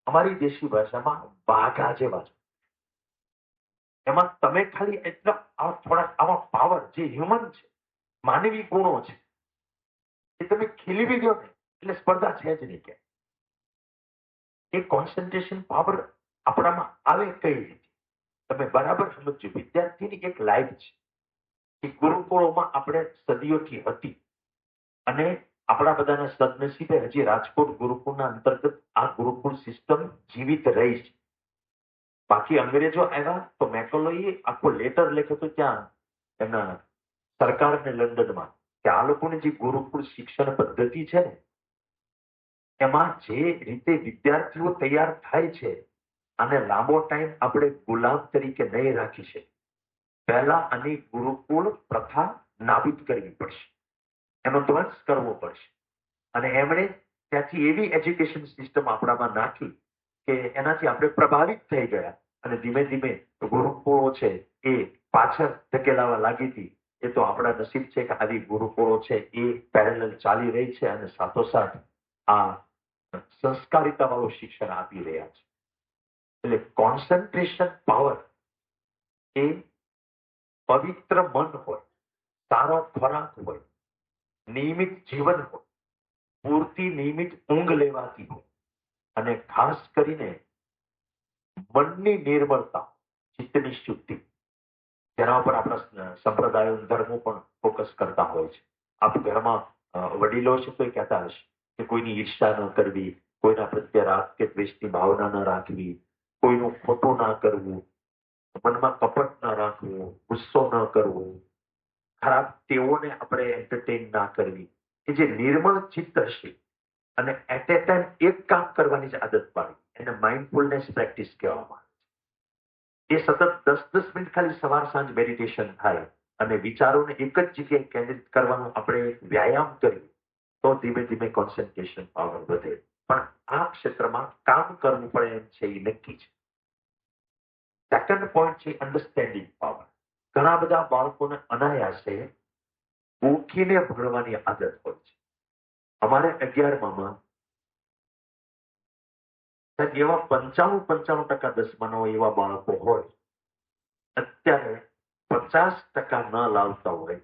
અમારી દેશી ભાષામાં વાઘા જેવા છે. એમાં તમે ખાલી એટલા થોડા આવા પાવર જે હ્યુમન છે, માનવી ગુણો છે, એ તમે ખીલવી દો ને એટલે સ્પર્ધા છે જ નહીં. કે એ કોન્સન્ટ્રેશન પાવર આપણામાં આવે કઈ રીતે? તમે બરાબર સમજો. વિદ્યાર્થીની એક લાઈફ છે, એ ગુરુકુળોમાં આપણે સદીઓથી હતી અને આપણા બધાના સદનસીબે હજી રાજકોટ ગુરુકુળના અંતર્ગત આ ગુરુકુળ સિસ્ટમ જીવિત રહી છે. બાકી અંગ્રેજો આવ્યા તો મેકોલોઈએ આખો લેટર લખ્યો હતો ત્યાં એમના સરકારને લંડનમાં, કે આ લોકોની જે ગુરુકુળ શિક્ષણ પદ્ધતિ છે ને, એમાં જે રીતે વિદ્યાર્થીઓ તૈયાર થાય છે, અને લાંબો ટાઈમ આપણે ગુલામ તરીકે નહીં રાખી શકીએ. પહેલા આની ગુરુકુળ પ્રથા નાબૂદ કરવી પડશે, એનો ધ્વંસ કરવો પડશે. અને એમણે ત્યાંથી એવી એજ્યુકેશન સિસ્ટમ આપણામાં નાખી કે એનાથી આપણે પ્રભાવિત થઈ ગયા અને ધીમે ધીમે ગુરુકુળો છે એ પાછળ ધકેલાવા લાગી હતી. એ તો આપણા નસીબ છે કે આવી ગુરુકુળો છે એ પેરેલલ ચાલી રહી છે અને સાથોસાથ આ સંસ્કારિતા વાળું શિક્ષણ આપી રહ્યા છે. એટલે કોન્સન્ટ્રેશન પાવર એ પવિત્ર મન હોય, સારો ખોરાક હોય, નિયમિત જીવન હોય, પૂરતી નિયમિત ઊંઘ લેવાતી હોય અને ખાસ કરીને મનની નિર્મળતા, ચિત્તની શુદ્ધિ, જેના ઉપર આપણા સંપ્રદાયો, ધર્મો પણ ફોકસ કરતા હોય છે. આપ ઘરમાં વડીલો છે તો એ કહેતા હશે કે કોઈની ઈર્ષા ન કરવી, કોઈના પ્રત્યે રાગ કે દ્વેષની ભાવના ન રાખવી, કોઈનું ખોટું ના કરવું, મનમાં કપટ ન રાખવું, ગુસ્સો ન કરવો, ખરાબ ટેવોને આપણે એન્ટરટેન ના કરવી. એ જે નિર્મળ ચિત્ત હશે અને એટ એ ટાઈમ એક કામ કરવાની જ આદત પાડી, એને માઇન્ડફુલનેસ પ્રેક્ટિસ કહેવામાં આવે છે. એ સતત 10-10 મિનિટ ખાલી સવાર સાંજ મેડિટેશન થાય અને વિચારોને એક જ જગ્યાએ કેન્દ્રિત કરવાનો આપણે વ્યાયામ કરીએ તો ધીમે ધીમે કોન્સન્ટ્રેશન પાવર વધે. પણ આ ક્ષેત્રમાં કામ કરવું પડે એમ છે, એ નક્કી છે. સેકન્ડ પોઈન્ટ છે અન્ડરસ્ટેન્ડિંગ પાવર. ઘણા બધા બાળકોને અનાયાસે ગોખીને ભણવાની આદત હોય છે. અમારે 11માં એવા 95% દસમાના એવા બાળકો હોય, અત્યારે 50% ન લાવતા હોય.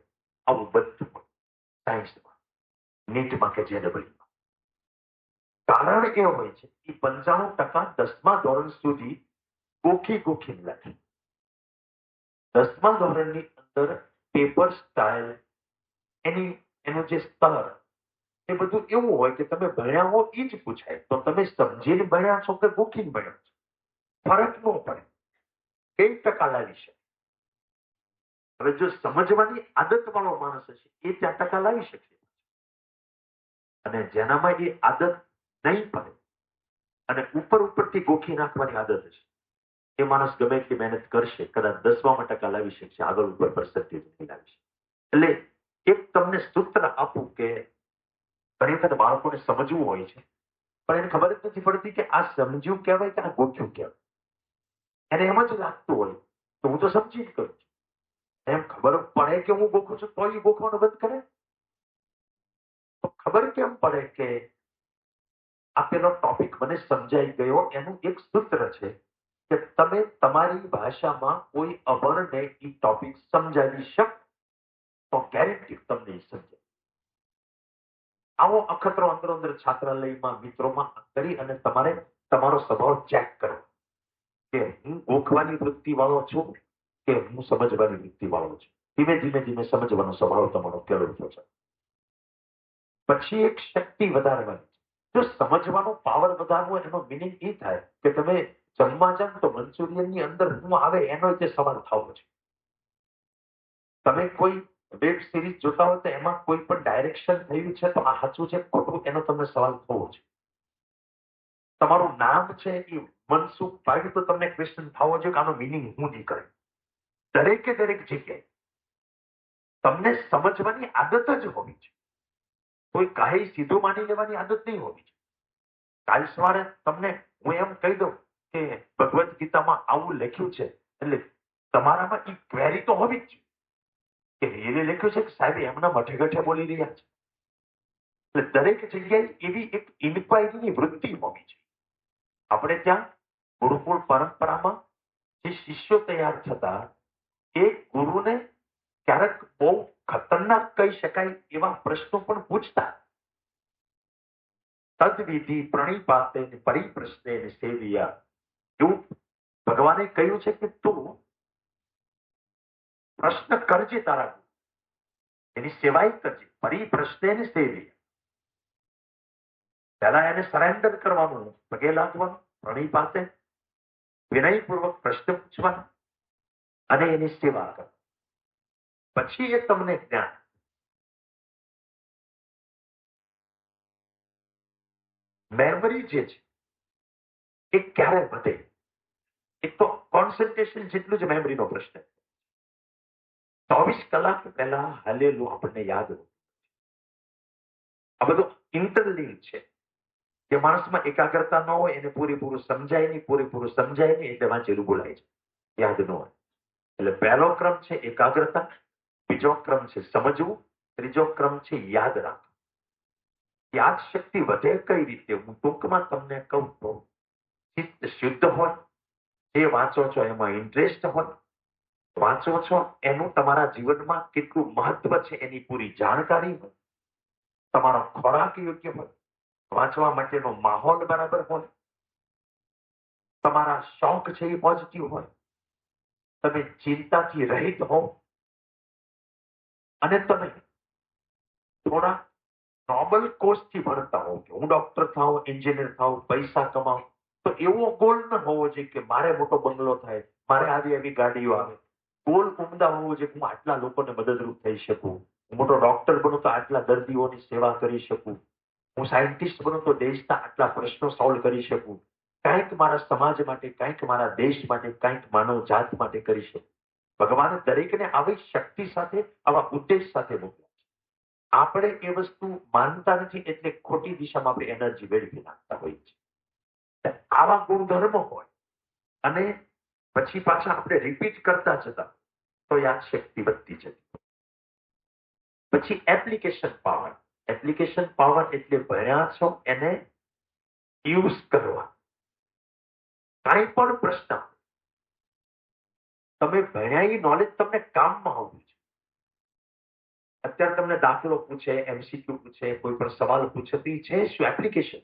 આવું બધું સાયન્સમાં, નીટમાં કે JEE. કારણ એ હોય છે કે 95% 10મા ધોરણ સુધી ગોખી લખે. 10મા ધોરણની અંદર પેપર સ્ટાઇલ, એનું જે સ્તર, એ બધું એવું હોય કે તમે ભણ્યા હો એ જ પૂછાય. તો તમે સમજીને ભણ્યા છો કે ગોખીને ભણ્યા છો, ફરક ન પડે. કઈ ટકા લાવી શકે? હવે જો સમજવાની આદત વાળો માણસ હશે એ ત્યાં ટકા લાવી શકશે. અને જેનામાં એ આદત નહીં પડે અને ઉપરથી ગોખી નાખવાની આદત હશે, એ માણસ ગમે એટલી મહેનત કરશે, કદાચ 10માં ટકા લાવી શકશે, આગળ ઉપર પર્સન્ટેજ નહીં લાવી શકે. એટલે એક તમને સૂત્ર આપું કે ઘણી વખત બાળકોને સમજવું હોય છે, પણ એને ખબર જ નથી પડતી કે આ સમજ્યું કહેવાય કે આ ગોખ્યું કહેવાય. એને એમ જ લાગતું હોય તો હું તો સમજી જ કરું છું. એમ ખબર પડે કે હું ગોખું છું તો એ ગોખવાનું બંધ કરે. તો ખબર કેમ પડે કે આ પેલો ટોપિક મને સમજાઈ ગયો? એનું એક સૂત્ર છે કે તમે તમારી ભાષામાં કોઈ અભણને એ ટોપિક સમજાવી શકો તો ગેરંટી તમને સમજાય. આવો અખતરો અંદરો અંદર છાત્રાલયમાં મિત્રોમાં કરી અને તમારે તમારો સ્વભાવ ચેક કરો કે હું ગોખવાની વૃત્તિ વાળો છું કે હું સમજવાની વૃત્તિ વાળો છું. ધીમે ધીમે ધીમે સમજવાનો સ્વભાવ તમારો કેળવતો છે. પછી એક શક્તિ વધારવાની. જો સમજવાનો પાવર વધારવો એનો મિનિંગ એ થાય કે તમે જમવા જાવ તો મંચુરિયનની અંદર હું આવે એનો જે સવાલ થવો છે. તમે કોઈ વેબ સિરીઝ જોતા હોય તો એમાં કોઈ પણ ડાયરેક્શન થયું છે તો આ સાચું છે ખોટું એનો તમને સવાલ થવો છે. તમારું નામ છે એ મનસુખ પાડ્યું તો તમને ક્વેશ્ચન થવો જોઈએ કે આનો મિનિંગ હું નીકળે. દરેકે દરેક જગ્યાએ તમને સમજવાની આદત જ હોવી છે. કોઈ કહે સીધું માની લેવાની આદત નહીં હોવી છે. કાલ સવારે તમને હું એમ કહી દઉં કે ભગવદ્ ગીતામાં આવું લખ્યું છે એટલે તમારામાં એ ક્વેરી તો હોવી જ છે કે એને લખ્યું છે કે સાહેબ એમના મઠે ગઠે બોલી રહ્યા છે. એટલે દરેક જગ્યાએ એવી એક ઇન્ક્વાયરીની વૃત્તિ હોવી છે. આપણે ત્યાં ગુરુકુળ પરંપરામાં જે શિષ્યો તૈયાર થતા એ ગુરુને ક્યારેક બહુ ખતરનાક કહી શકાય એવા પ્રશ્નો પણ પૂછતા. તદવિધિ પ્રણિપાતે પરિપ્રશ્ને સેવિયા. એવું ભગવાને કહ્યું છે કે તું પ્રશ્ન કરજે તારા ગુરુ, એની સેવાય કરજે. પરિપ્રશ્ને સેવિયા. પહેલા એને સરેન્ડર કરવાનું, પગે લાગવાનું, પ્રણિપાતે વિનયપૂર્વક પ્રશ્ન પૂછવાના અને એની સેવા કરવાની. પછી એ તમને જ્ઞાન. મેમરી જે છે એ ક્યારે વધે? એક તો કોન્સન્ટ્રેશન જેટલું જ મેમરીનો પ્રશ્ન. 24 કલાક પહેલા હાલેલું આપણને યાદ હોય. આ બધું ઇન્ટરલિંક છે. જે માણસમાં એકાગ્રતા ન હોય એને પૂરેપૂરું સમજાય નહીં, પૂરેપૂરું સમજાય નહીં એટલે વાંચેલું ભૂલાય છે, યાદ ન હોય. એટલે પહેલો ક્રમ છે એકાગ્રતા, બીજો ક્રમ છે સમજવું, ત્રીજો ક્રમ છે યાદ રાખવું. યાદ શક્તિ વધે કઈ રીતે? હું ટૂંકમાં તમને કહું તો ચિત્ત શુદ્ધ હોય, જે વાંચો છો એમાં ઇન્ટરેસ્ટ હોય, વાંચો છો એનું તમારા જીવનમાં કેટલું મહત્વ છે એની પૂરી જાણકારી હોય, તમારો ખોરાક યોગ્ય હોય, વાંચવા માટેનો માહોલ બરાબર હોય, તમારા શોખ છે એ પોઝિટિવ હોય, તમે ચિંતાથી રહિત હો અને તમે થોડા નોબલ કોઝથી ભણતા હો કે હું ડોક્ટર થાઉં, એન્જિનિયર થાઉં, પૈસા કમાઉં. તો એવો ગોલ ન હોવો જોઈએ કે મારે મોટો બંગલો થાય, મારે આવી આવી ગાડીઓ આવે. ગોલ ઉમદા હોવો જોઈએ કે હું આટલા લોકોને મદદરૂપ થઈ શકું, હું મોટો ડોક્ટર બનું તો આટલા દર્દીઓની સેવા કરી શકું, હું સાયન્ટિસ્ટ બનું તો દેશના આટલા પ્રશ્નો સોલ્વ કરી શકું, કંઈક મારા સમાજ માટે, કંઈક મારા દેશ માટે, કંઈક માનવ જાત માટે કરી શકું. ભગવાને દરેકને આવી શક્તિ સાથે, આવા ઉદ્દેશ સાથે મોકલ્યા. આપણે એ વસ્તુ માનતા નથી એટલે ખોટી દિશામાં આપણે એનર્જી વેડફી નાખતા હોઈએ છીએ. આવા ગુણધર્મો હોય અને પછી પાછા આપણે રિપીટ કરતા જતા તો યાદ શક્તિ વધતી જતી. પછી એપ્લિકેશન પાવર. એપ્લિકેશન પાવર એટલે ભણ્યા છો એને યુઝ કરવા. કાંઈ પણ પ્રશ્ન તમે ભણ્યા એ નોલેજ તમને કામમાં આવવું છે. અત્યારે તમને દાખલો પૂછે, એમસીક્યુ પૂછે, કોઈ પણ સવાલ પૂછે તો છે શું? એપ્લિકેશન.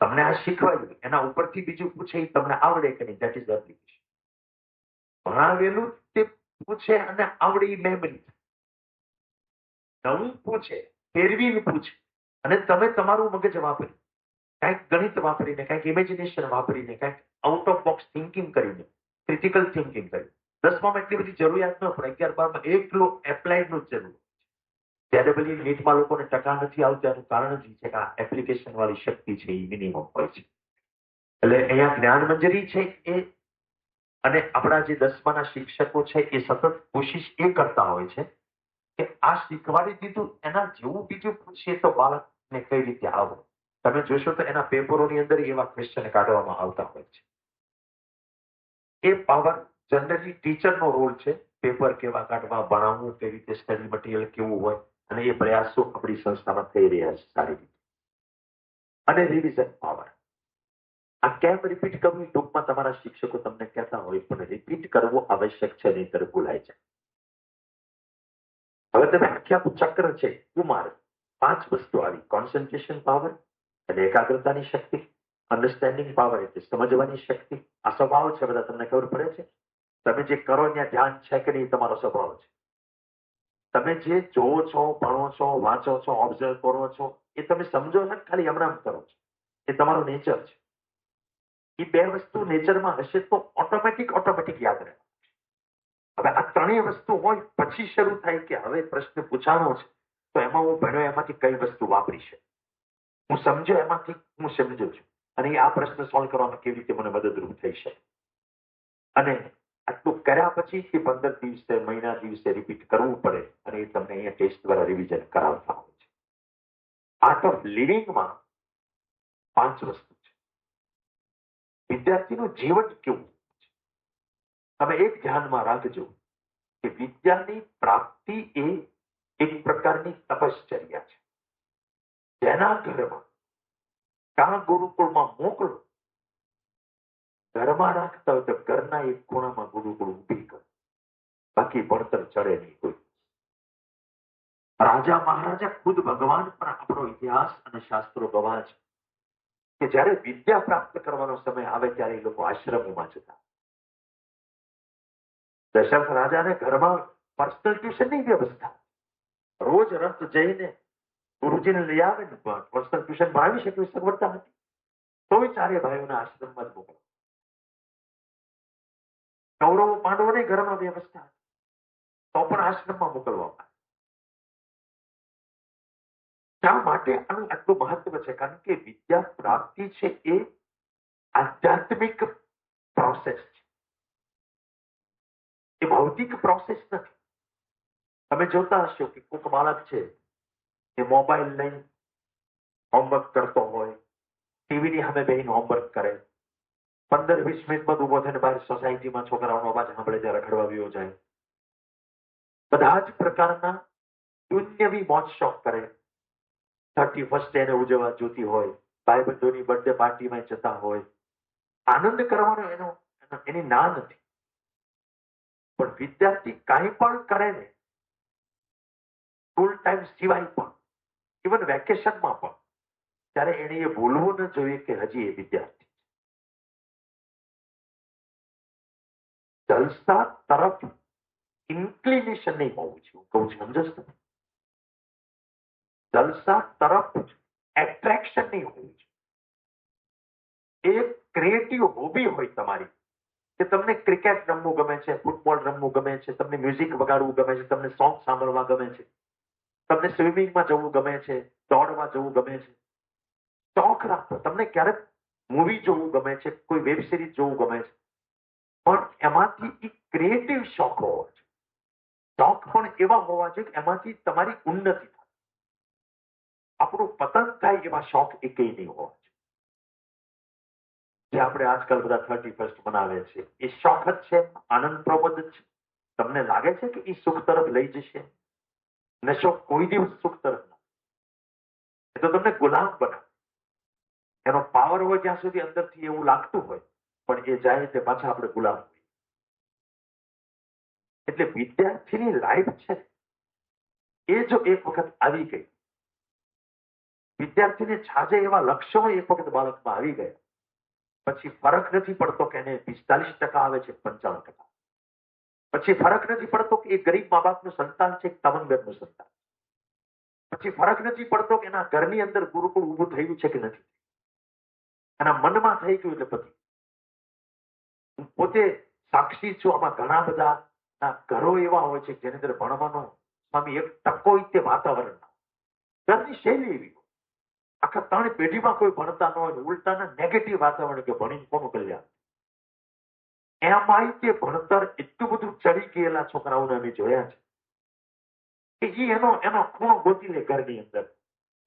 તમને આ શીખવાડ્યું એના ઉપરથી બીજું પૂછે એ તમને આવડે કે નહીં, ધેટ ઇઝ એપ્લિકેશન. ભણાવેલું તે પૂછે અને આવડે એ મેમરી. નવું પૂછે, ફેરવીને પૂછે અને તમે તમારું મગજ વાપરી, કંઈક ગણિત વાપરીને, કંઈક ઇમેજિનેશન વાપરીને, કંઈક આઉટ ઓફ બોક્સ થિંકિંગ કરીને, ક્રિટિકલ થિંકિંગ કરી. 10માં એટલી બધી જરૂરિયાત ન પડે, 11-12માં એકલું એપ્લાયડનું જ જરૂર. ત્યારે બધી નીટમાં લોકોને ટકા નથી આવતા એનું કારણ જ છે કે આ એપ્લિકેશન વાળી શક્તિ છે એ મિનિમમ હોય છે. એટલે અહીંયા જ્ઞાન મંજરી છે એ અને આપણા જે 10માના શિક્ષકો છે એ સતત કોશિશ એ કરતા હોય છે કે આ શીખવાડી દીધું એના જેવું બીજું પૂછીએ તો બાળક ને કઈ રીતે આવો. તમે જોશો તો એના પેપરોની અંદર એવા ક્વેશ્ચન કાઢવામાં આવતા હોય છે. એ પાવર જનરલી ટીચરનો રોલ છે. પેપર કેવા કાઢવા, ભણાવવું, કઈ રીતે સ્ટડી મટીરિયલ કેવું હોય, અને એ પ્રયાસો આપણી સંસ્થામાં થઈ રહ્યા છે સારી રીતે. અને રિવિઝન પાવર, આ કેમ રિપીટ કરવું ટૂંકમાં તમારા શિક્ષકો તમને કહેતા હોય, પણ રિપીટ કરવું આવશ્યક છે, નહીંતર ભૂલાય છે. હવે તમે આખું ચક્ર છે કુમાર, 5 વસ્તુ આવી: કોન્સન્ટ્રેશન પાવર એટલે એકાગ્રતાની શક્તિ, અન્ડરસ્ટેન્ડિંગ પાવર એટલે સમજવાની શક્તિ. આ સ્વભાવ છે, બધા તમને ખબર પડે છે. તમે જે કરો ત્યાં ધ્યાન છે કે નહીં, તમારો સ્વભાવ છે. તમે જે જોવો છો, ભણો છો, વાંચો છો, ઓબ્ઝર્વ કરો છો, એ તમે સમજો છો ખાલી હમણાં કરો છો, એ તમારો નેચર છે. એ 2 વસ્તુ નેચરમાં હશે તો ઓટોમેટિક યાદ રહે. હવે આ 3 વસ્તુ હોય પછી શરૂ થાય કે હવે પ્રશ્ન પૂછાણો છે તો એમાં હું ભણ્યો એમાંથી કઈ વસ્તુ વાપરી છે, હું સમજ્યો એમાંથી હું સમજુ છું, અને આ પ્રશ્ન સોલ્વ કરવામાં કેવી રીતે મને મદદરૂપ થઈ છે. અને આટલું કર્યા પછી 15 દિવસે, મહિના દિવસે રિપીટ કરવું પડે, અને એ તમને અહીંયા ટેસ્ટ દ્વારા રિવિઝન કરાવતા હોય છે. આર્ટ ઓફ લિવિંગમાં 5 વસ્તુ છે. વિદ્યાર્થીનું જીવન કેવું છે, તમે એક ધ્યાનમાં રાખજો કે વિદ્યાની પ્રાપ્તિ એ એક પ્રકારની તપશ્ચર્યા છે. જેના ઘરમાં કાં ગુરુકુળમાં મોકલો, ઘરમાં રાખતા હોય તો ઘરના એક ખૂણામાં ગુરુકુળ ઊભી કરો, બાકી ભણતર ચડે નહીં કોઈ. રાજા મહારાજા ખુદ ભગવાન પણ આપણો ઇતિહાસ અને શાસ્ત્રો ગવાહ છે કે જ્યારે વિદ્યા પ્રાપ્ત કરવાનો સમય આવે ત્યારે એ લોકો આશ્રમોમાં જતા. દશરથ રાજાને ઘરમાં પર્સનલ ટ્યુશનની વ્યવસ્થા, રોજ રથ જઈને ગુરુજીને લઈ આવે ને પર્સનલ ટ્યુશન ભણાવી શકે એવી સગવડતા હતી, તોય 4 ભાઈઓના આશ્રમમાં જ મોકલો. કૌરવો પાંડવોને ઘરમાં વ્યવસ્થા તો પણ આશ્રમમાં મોકલવામાં. શા માટે આનું આટલું મહત્વ છે? કારણ કે વિદ્યા પ્રાપ્તિ છે એ આધ્યાત્મિક પ્રોસેસ છે, એ ભૌતિક પ્રોસેસ નથી. તમે જોતા હશો કે કોઈક બાળક છે એ મોબાઈલ લઈને હોમવર્ક કરતો હોય, ટીવીની સામે બેસીને હોમવર્ક કરે, 15-20 મિનિટમાં ઉભો થઈને બહાર સોસાયટીમાં છોકરાઓનો અવાજ સાંભળે ત્યાં રખડવા ગયો જાય. બધા જ પ્રકારના દુન્યવી મોજ શોખ કરે. 31st એને ઉજવવા જોતી હોય, ભાઈબંધોની બર્થડે પાર્ટીમાં જતા હોય, આનંદ કરવાનો એની ના નથી. પણ વિદ્યાર્થી કાંઈ પણ કરે ને, સ્કૂલ ટાઈમ સિવાય પણ, ઇવન વેકેશનમાં પણ, ત્યારે એને એ ભૂલવું ન જોઈએ કે હજી એ વિદ્યાર્થી જલસા તરફ ઇન્ક્લિનેશન નહીં હોવું જોઈએ. હું કહું છું, સમજો છો? જલસા તરફ એટ્રેક્શન નહીં હોવું જોઈએ. એક ક્રિએટિવ હોબી હોય તમારી, કે તમને ક્રિકેટ રમવું ગમે છે, ફૂટબોલ રમવું ગમે છે, તમને મ્યુઝિક વગાડવું ગમે છે, તમને સોંગ સાંભળવા ગમે છે, તમને સ્વિમિંગમાં જવું ગમે છે, દોડવા જવું ગમે છે, શોખ રાખો. તમને ક્યારેક મૂવી જોવું ગમે છે, કોઈ વેબ સિરીઝ જોવું ગમે છે, પણ એમાંથી એક ક્રિએટિવ શોખ હોવો છે. શોખ પણ એવા હોવા જોઈએ કે એમાંથી તમારી ઉન્નતિ થાય, આપણું પતન થાય એવા શોખ એકેય નહીં હોવા જોઈએ. જે આપણે આજકાલ બધા 31st મનાવે છે એ શોખ જ છે, આનંદ પ્રમોદ જ છે. તમને લાગે છે કે એ સુખ તરફ લઈ જશે? નશો કોઈ દિવસ સુખ તરફ ના, એ તો તમને ગુલામ બનાવે. એનો પાવર હોય જ્યાં સુધી અંદરથી એવું લાગતું હોય, પણ એ જાય તે પાછા આપણે ગુલામ હોઈએ. એટલે વિદ્યાર્થીની લાઈફ છે એ જો એક વખત આવી ગઈ, વિદ્યાર્થીને છાજે એવા લક્ષ્યો એક વખત બાળકમાં આવી ગયા, પછી ફરક નથી પડતો કે એને 45% આવે છે 55%. પછી ફરક નથી પડતો કે એ ગરીબ મા બાપનું સંતાન છે કે તમંગરનું સંતાન. પછી ફરક નથી પડતો કે એના ઘરની અંદર ગુરુકુળ ઊભું થયું છે કે નથી, એના મનમાં થઈ ગયું એટલે પછી. હું પોતે સાક્ષી છું. આમાં ઘણા બધા ઘરો એવા હોય છે જેની અંદર ભણવાનો સ્વામી 1% તે વાતાવરણ, ઘરની શૈલી એવી હોય, આખા 3 પેઢીમાં કોઈ ભણતા ન હોય, ઉલટાના નેગેટિવ વાતાવરણ કે ભણીને કોનું કલ્યાણ. એમાંય તે ભણતર એટલું બધું ચડી ગયેલા છોકરાઓને અમે જોયા છે કે એનો ખૂણો ગોતી લે ઘરની અંદર.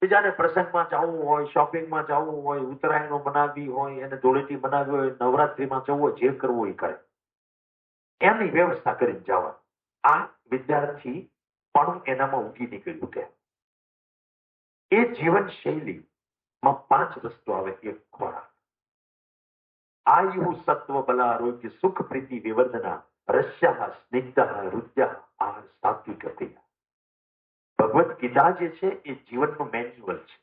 બીજાને પ્રસંગમાં જવું હોય, શોપિંગમાં જવું હોય, ઉત્તરાયણો મનાવવી હોય, એને ધૂળેટી મનાવવી હોય, નવરાત્રીમાં જવું હોય, જે કરવું હોય કરે. એમની વ્યવસ્થા કરીને જવા. આ વિદ્યાર્થી પણ એનામાં ઉગી નીકળ્યું કે એ જીવન શૈલીમાં 5 વસ્તુ આવે. એક ખોરાક, આયુ સત્વ બલ આરોગ્ય સુખ પ્રીતિ વિવર્ધના રસ્યા સ્નિગ્ધ રુદ્ય આહાર સાત્વિક ક્રિયા. ભગવદ ગીતા જે છે એ જીવનનું મેન્યુઅલ છે.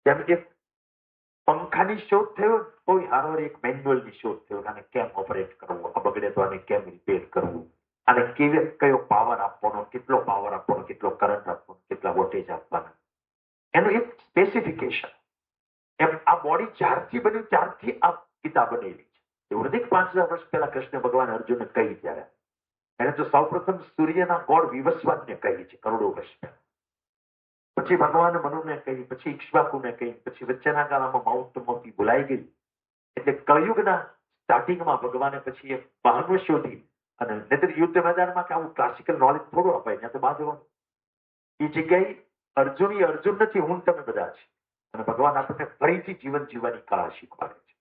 જેમ કે પંખાની શોધ થયો, કોઈ હારો એક મેન્યુઅલની શોધ થયો, આને કેમ ઓપરેટ કરવું, આ બગડે તો આને કેમ રિપેર કરવું, અને કયો પાવર આપવાનો, કેટલો પાવર આપવાનો, કેટલો કરંટ આપવાનો, કેટલા વોટેજ આપવાના, એનું એક સ્પેસિફિકેશન. એમ આ બોડી જ્યારથી બન્યું ત્યારથી આ ગીતા બનેલી છે. એવું નથી કે 5000 વર્ષ પહેલા કૃષ્ણ ભગવાન અર્જુનને કહી ત્યારે. એને તો સૌપ્રથમ સૂર્યના ગોળ વિવસ્વાતને કહી છે કરોડો વર્ષ પહેલા. પછી ભગવાન મનુને કહી, પછી ઇક્ષ્વાકુને કહી, પછી વચ્ચેના કાળમાં માઉન્ટ મોતી ભૂલાઈ ગઈ. એટલે કળયુગના સ્ટાર્ટિંગમાં ભગવાને પછી એક બહાનું શોધી, અને નહીતર યુદ્ધ મેદાનમાં કે આવું ક્લાસિકલ નોલેજ થોડું અપાય, ત્યાં તો બાજવાનું. એ જગ્યાએ અર્જુન એ અર્જુન નથી, હું તમે બધા છે. અને ભગવાન આપણને ફરીથી જીવન જીવવાની કળા શીખવાડે છે.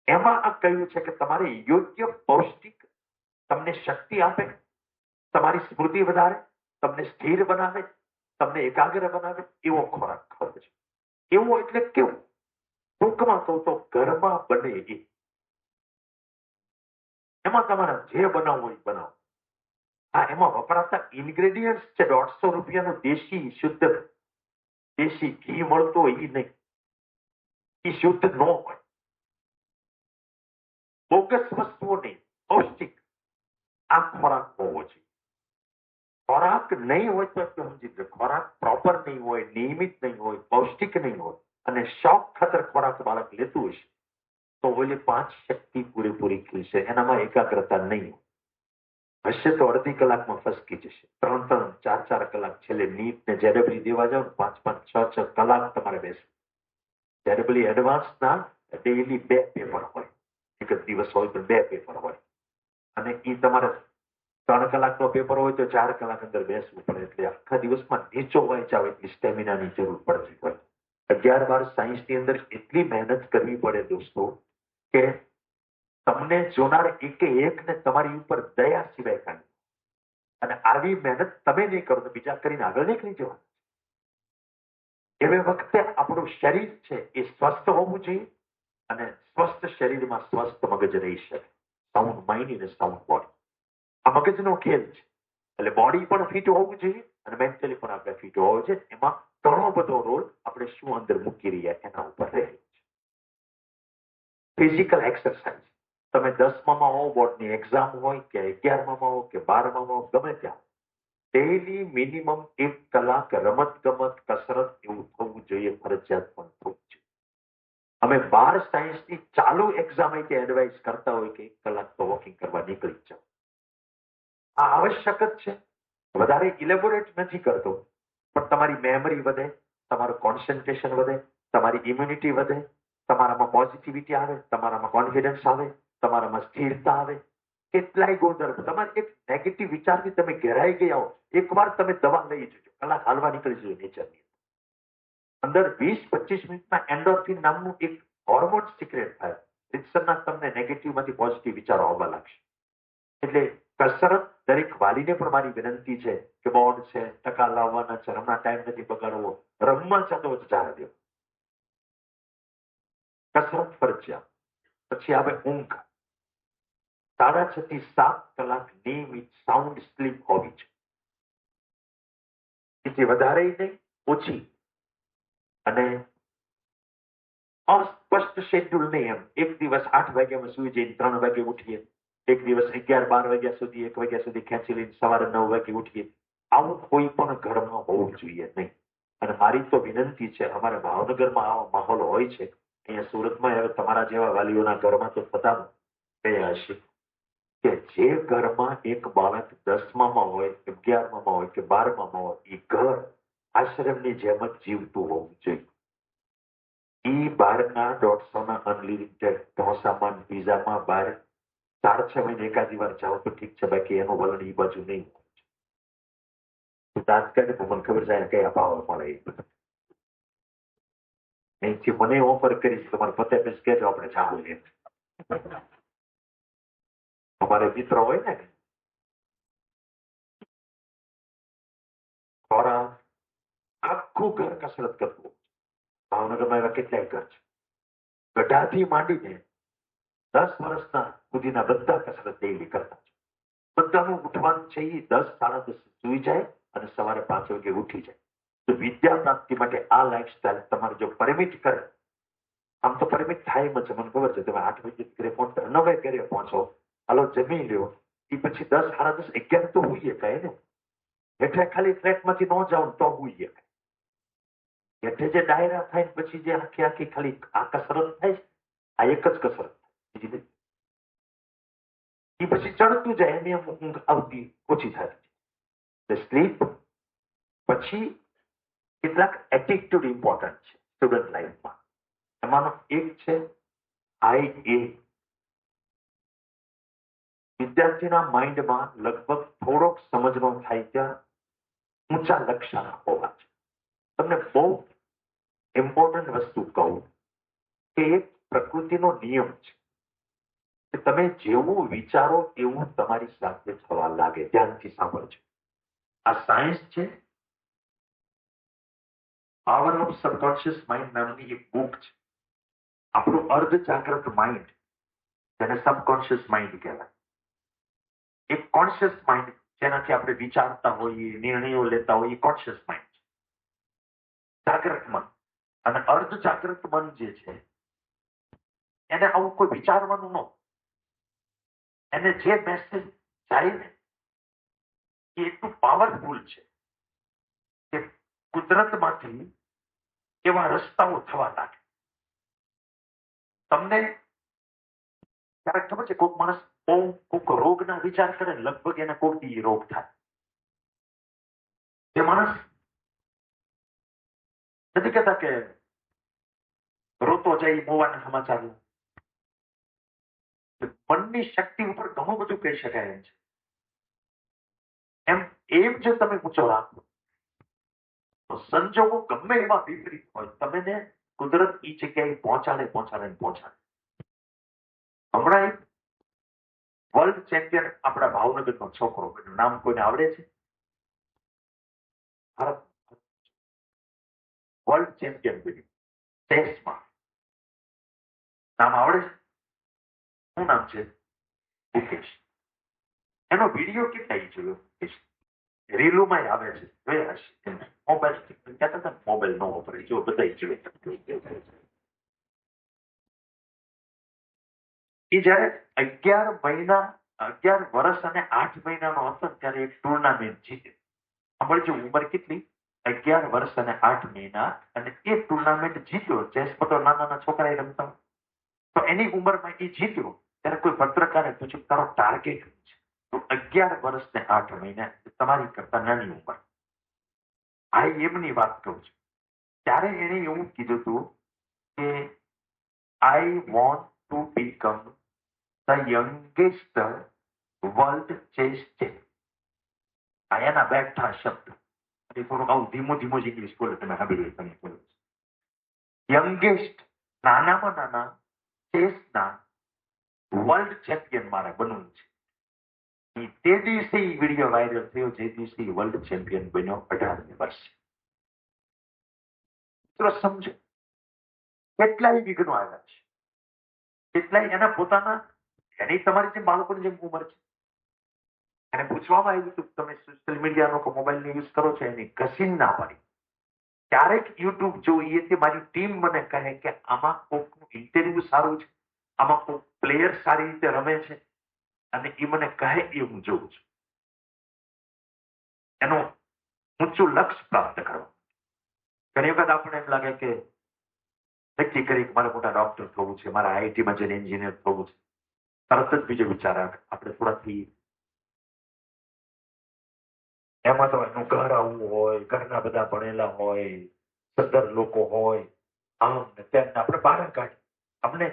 એમાં આ કહ્યું છે કે તમારે યોગ્ય પૌષ્ટિક તમને શક્તિ આપે, તમારી સ્મૃતિ વધારે, તમને સ્થિર બનાવે, તમને એકાગ્ર બનાવે એવો ખોરાક ખાવો છે. એવું એટલે કેવું? ટૂંકમાં કહું તો ઘરમાં બને એ. એમાં તમારે જે બનાવવું હોય બનાવો. હા, એમાં વપરાતા ઇન્ગ્રેડિયન્ટ્સ છે 150 રૂપિયાનું દેશી શુદ્ધ દેશી ઘી મળતો હોય એ નહીં. એ શુદ્ધ ન હોય. બોગસ વસ્તુઓ નહીં, પૌષ્ટિક આ ખોરાક હોવો જોઈએ. ખોરાક નહીં હોય તો સમજી લો, ખોરાક પ્રોપર નહીં હોય, નિયમિત નહીં હોય, પૌષ્ટિક નહીં હોય, અને શોખ ખાતર ખોરાક બાળક લેતું હશે તો ઓલી 5 શક્તિ પૂરેપૂરી ખીલશે. એનામાં એકાગ્રતા નહીં હશે તો અડધી કલાકમાં ફસકી જશે. 3-3, 4-4 કલાક છેલ્લે નીટ ને જેડબલી દેવા જાવ, 5-5, 6-6 કલાક તમારે બેસવું. જેડબલી એડવાન્સના ડેઈલી 2 પેપર હોય, એક જ દિવસ હોય તો 2 પેપર હોય, અને એ તમારે 3 કલાકનો પેપર હોય તો 4 કલાક અંદર બેસવું પડે. એટલે આખા દિવસમાં નીચો વાંચાવ એટલી સ્ટેમિનાની જરૂર પડતી હોય. 11-12 સાયન્સની અંદર એટલી મહેનત કરવી પડે દોસ્તો કે તમને જોનાર એકને તમારી ઉપર દયા સિવાય કાંઈ. અને આવી મહેનત તમે નહીં કરો તો બીજા કરીને આગળ નીકળી જવાનું. એવે વખતે આપણું શરીર છે એ સ્વસ્થ હોવું જોઈએ, અને સ્વસ્થ શરીરમાં સ્વસ્થ મગજ રહી શકે. સાઉન્ડ માઇન્ડ અને સાઉન્ડ બોડી. આ મગજનો ખેલ છે. એટલે બોડી પણ ફિટ હોવું જોઈએ અને મેન્ટલી પણ આપણે ફિટ હોવો જોઈએ. એમાં ઘણો બધો રોલ આપણે શું અંદર મૂકી રહ્યા એના ઉપર રહે છે. Physical exercise. તમે 10માં હો, બોર્ડની એક્ઝામ હોય કે 11માં હો કે 12માં હો, ગમે ત્યાં ડેઈલી મિનિમમ 1 કલાક રમત ગમત કસરત એવું થવું જોઈએ, ફરજિયાત પણ થવું જોઈએ. અમે 12 સાયન્સની ચાલુ એક્ઝામ એડવાઇસ કરતા હોય કે 1 કલાક તો વોકિંગ કરવા નીકળી જાઓ. આ આવશ્યક જ છે. વધારે ઇલેબોરેટ નથી કરતો, પણ તમારી મેમરી વધે, તમારું કોન્સન્ટ્રેશન વધે, તમારી ઇમ્યુનિટી વધે, તમારામાં પોઝિટિવિટી આવે, તમારામાં કોન્ફિડન્સ આવે, તમારામાં સ્થિરતા આવે. કેટલાય ગુણધર્મ. તમારે એક નેગેટિવ વિચારથી તમે ઘેરાઈ ગયા હો, એકવાર તમે દવા લઈ જજો, કલાક હાલવા નીકળી જજો નેચરની અંદર. 20-25 મિનિટમાં એન્ડોર્ફિન નામનું એક હોર્મોન સિક્રેટ થાય. રીતસરના તમને નેગેટિવમાંથી પોઝિટિવ વિચારો આવવા લાગશે. એટલે કસરત દરેક વાલીને પણ મારી વિનંતી છે કે બોર્ડ છે, ટકા લાવવાના છે, હમણાં ટાઈમ નથી બગાડવો, રમવા જતો જવા દો. કસરત ફરજિયાત. પછી આવે ઊંઘ. 6.5 થી 7 કલાક નિયમિત સાઉન્ડ સ્લીપ હોવી છે. એથી વધારે નહીં, ઓછી. અને અસ્પષ્ટ શેડ્યુલ નહીં. એમ એક દિવસ 8 વાગ્યામાં સુઈ જઈને 3 વાગે ઉઠીએ, એક દિવસ 11-12 વાગ્યા સુધી 1 વાગ્યા સુધી ખેંચી લઈને સવારે 9 વાગે ઉઠીએ. આવું કોઈ પણ ઘરમાં હોવું જોઈએ નહીં. અને મારી તો વિનંતી છે, અમારા ભાવનગરમાં આવો માહોલ હોય છે, અહીંયા સુરતમાં હવે તમારા જેવા વાલીઓના ઘરમાં તો થતા ગયા હશે કે જે ઘરમાં એક બાળક 10માં હોય, 11માં હોય કે 12માં હોય, એ ઘર આશ્રમની જેમ જ જીવતું હોવું જોઈએ. એ બહારના 150ના અનલિમિટેડ ઢોસામાં, પીઝામાં બહાર 4-6 મહિને એકાદી વાર જાઓ તો ઠીક છે, બાકી એનું વલણ એ બાજુ નહીં. હું દાંત કાઢે તો મને ખબર જાય કયા ભાવ મળે એ બધું. અહીંથી મને ઓફર કરી તમારે 50 કહેજો આપણે જાવું એમ. અમારે મિત્રો હોય ને ખોરાક આખું ઘર કસરત કરતું. ભાવનગરમાં એવા કેટલાય ઘર છે. ગઢાથી માંડીને 10 વર્ષના સુધીના બધા કસરત ડેલી કરતા છે. બધાનું ઉઠવાનું છે એ 10 સાડા 10 સુઈ જાય અને સવારે 5 વાગે ઉઠી જાય. તો વિદ્યા પ્રાપ્તિ માટે આ લાઈફસ્ટાઈલ તમારે જો પરિમિત કરે, આમ તો પરિમિત થાય એમ છે મને ખબર છે. તમે 8 વાગે ઘરે પહોંચતા 9 વાગે ઘરે પહોંચો, હાલો જમી લ્યો, એ પછી 10 સાડા 10 11 તો હોઈએ કાંઈ ને. એટલે ખાલી ફ્લેટમાંથી ન જાવ તો હોઈએ. એટલે જે ડાયરા થાય પછી જે આખી આખી ખાલી આ કસરત થાય છે, આ એક જ કસરત થાય. એ પછી ચડતું જાય એની ઊંઘ આવતી ઓછી થાય. સ્લીપ પછી કેટલાક એટીટ્યુડ ઇમ્પોર્ટન્ટ છે સ્ટુડન્ટ લાઈફમાં. એમાંનો એક છે IA. વિદ્યાર્થીના માઇન્ડમાં લગભગ થોડોક સમજનો થાય ત્યાં ઊંચા લક્ષ્ય હોવા છે. તમને બહુ ઇમ્પોર્ટન્ટ વસ્તુ કહું કે એક પ્રકૃતિનો નિયમ છે કે તમે જેવું વિચારો એવું તમારી સાથે થવા લાગે. ધ્યાનથી સાંભળજો. આ સાયન્સ છે. પાવર ઓફ સબકોન્શિયસ માઇન્ડ નામની એક બુક છે. આપણું અર્ધ જાગ્રત માઇન્ડ, જેને સબકોન્શિયસ માઇન્ડ કહેવાય, એક કોન્શિયસ માઇન્ડ જેનાથી આપણે વિચારતા હોઈએ, નિર્ણયો લેતા હોઈએ, કોન્શિયસ માઇન્ડ છે. જાગ્રત મન અને અર્ધ જાગ્રત મન જે છે એને આવું કોઈ વિચારવાનું ન. એને જે મેસેજ જાય ને એ એટલું પાવરફુલ છે કે કુદરતમાંથી એવા રસ્તાઓ થવા લાગે. તમને ક્યારેક ખબર છે કોઈક માણસ કોઈક રોગના વિચાર કરે, લગભગ એને કોઈક રોગ થાય. જે માણસ નથી કહેતા કે રોતો જાય મોવાના સમાચાર, મનની શક્તિ ઉપર ઘણું બધું કહી શકાય એમ છે. એમ જો તમે ઊંચો રાખો તો સંજોગો ગમે એવા વિપરીત હોય, તમને કુદરત એ જગ્યાએ પહોંચાડે. હમણાં એક વર્લ્ડ ચેમ્પિયન આપણા ભાવનગરનો છોકરો, નામ કોઈને આવડે છે? ભારત વર્લ્ડ ચેમ્પિયન બન્યું ચેસમાં. નામ આવડે છે? શું નામ છે? મુકેશ. એનો વિડીયો કેટલાય જોયો? રીલુમાં આવે છે, જોયા હશે. મોબાઈલ કહેતા હતા મોબાઈલ નો વપરાય, જો બધા જોઈ. એ જયારે 11 વર્ષ અને 8 મહિનાનો હતો ત્યારે એક ટુર્નામેન્ટ જીત્યો. સાંભળજો, ઉંમર કેટલી? 11 વર્ષ અને 8 મહિના. અને એ ટુર્નામેન્ટ જીત્યો. ચેસ પતો નાના છોકરા રમતા, તો એની ઉંમરમાં એ જીત્યો. ત્યારે કોઈ પત્રકારે પૂછ્યું તારો ટાર્ગેટ શું છે? તો 11 વર્ષ ને 8 મહિના, તમારી કરતા નાની ઉંમર. આ એમની વાત કહું છું. ત્યારે એને એવું કીધું હતું કે I want to become the youngest world chess champion. આ એના બેઠા શબ્દ. થોડુંક આવું ધીમું જ ઇંગ્લિશ બોલે, તમે સાંભળી તમે બોલો. યંગેસ્ટ, નાનામાં નાના ચેસના વર્લ્ડ ચેમ્પિયન મારે બનવું છે. તે દિવસે વિડીયો વાયરલ થયો જે દિવસે વર્લ્ડ ચેમ્પિયન બન્યો 18 વર્ષે. મિત્રો સમજો કેટલાય વિઘ્નો આવ્યા છે, કેટલાય એના પોતાના, એની તમારી જેમ બાળકોની જેમ ઉંમર છે. એને પૂછવામાં આવ્યું હતું તમે સોશિયલ મીડિયાનો કે મોબાઈલનો યુઝ કરો છો? એની ઘસીને ના પાડી. ક્યારેક યુટ્યુબ જોઈએ તે મારી ટીમ મને કહે કે આમાં કોઈકનું ઇન્ટરવ્યુ સારું છે, આમાં કોઈ પ્લેયર સારી રીતે રમે છે, અને એ મને કહે એ હું જોઉં છું. એનું ઊંચું લક્ષ્ય પ્રાપ્ત કરવા. ઘણી વખત આપણને એમ લાગે કે નક્કી કરી મારે મોટા ડોક્ટર થવું છે, મારે આઈઆઈટીમાં જઈને એન્જિનિયર થવું છે. તરત જ બીજો વિચાર આવે આપણે થોડાથી એમાં તો એનું ઘર આવવું હોય, ઘરના બધા ભણેલા હોય, સદ્ધર લોકો હોય, આમ ને તેમ આપણે બહાર કાઢીએ. આપણે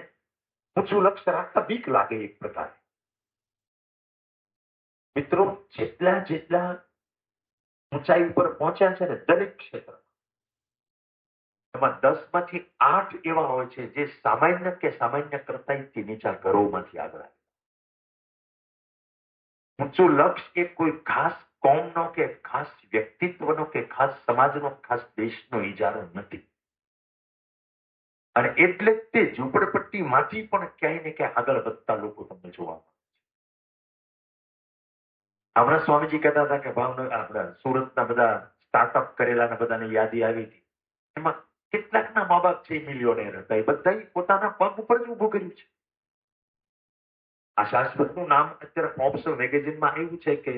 ઊંચું લક્ષ્ય રાખતા બીક લાગે એક પ્રકારે. મિત્રો જેટલા ઊંચાઈ ઉપર પહોંચ્યા છે ને દરેક ક્ષેત્ર, એમાં 10માંથી 8 એવા હોય છે જે સામાન્ય કે સામાન્ય કરતાંયથી નીચા ઘરોમાંથી આગળ આવે. ઊંચું લક્ષ્ય એ કોઈ ખાસ કોમનો કે ખાસ વ્યક્તિત્વનો કે ખાસ સમાજનો ખાસ દેશનો ઇજારો નથી. અને એટલે જ તે ઝૂંપડપટ્ટીમાંથી પણ ક્યાંય ને ક્યાંય આગળ વધતા લોકો તમને જોવા મળે. હમણાં સ્વામીજી કહેતા હતા કે ભાવનગર આપણા સુરતના બધા સ્ટાર્ટઅપ કરેલા બધાની યાદી આવી હતી. એમાં કેટલાકના મા બાપ છે મિલિયોનેર હતા. એ બધા પોતાના પગ ઉપર જ ઉભું કર્યું છે. આ શાશ્વતનું નામ અત્યારે ફોર્બ્સ મેગેઝિનમાં આવ્યું છે કે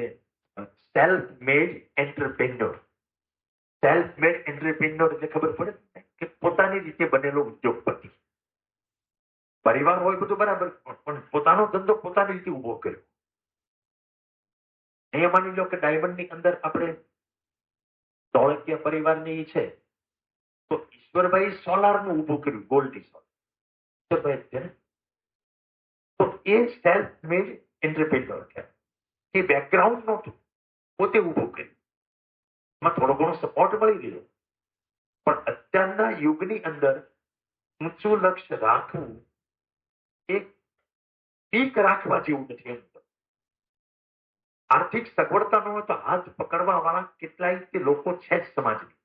self made entrepreneur. Self made entrepreneur એટલે ખબર પડે કે પોતાની રીતે બનેલો ઉદ્યોગપતિ. પરિવાર હોય બધું બરાબર, પણ પોતાનો ધંધો પોતાની રીતે ઉભો કર્યો. અહીંયા માની લો કે ડાયમંડની અંદર આપણે ધોળકિયા પરિવારની છે તો ઈશ્વરભાઈ સોલારનું ઊભું કર્યું, ગોલ્ડી સોલાર. ઈશ્વરભાઈ છે ને, તો એ સેલ્ફ મેડ એન્ટરપ્રેન્યોર છે. એ બેકગ્રાઉન્ડ નહોતું, પોતે ઊભું કર્યું. એમાં થોડો ઘણો સપોર્ટ મળી રહ્યો. પણ અત્યારના યુગની અંદર ઊંચું લક્ષ્ય રાખવું એક પીક રાખવા જેવું નથી. એમ આર્થિક સગવડતા ન હોય તો હાથ પકડવા વાળા કેટલાય તે લોકો છે જ સમાજની.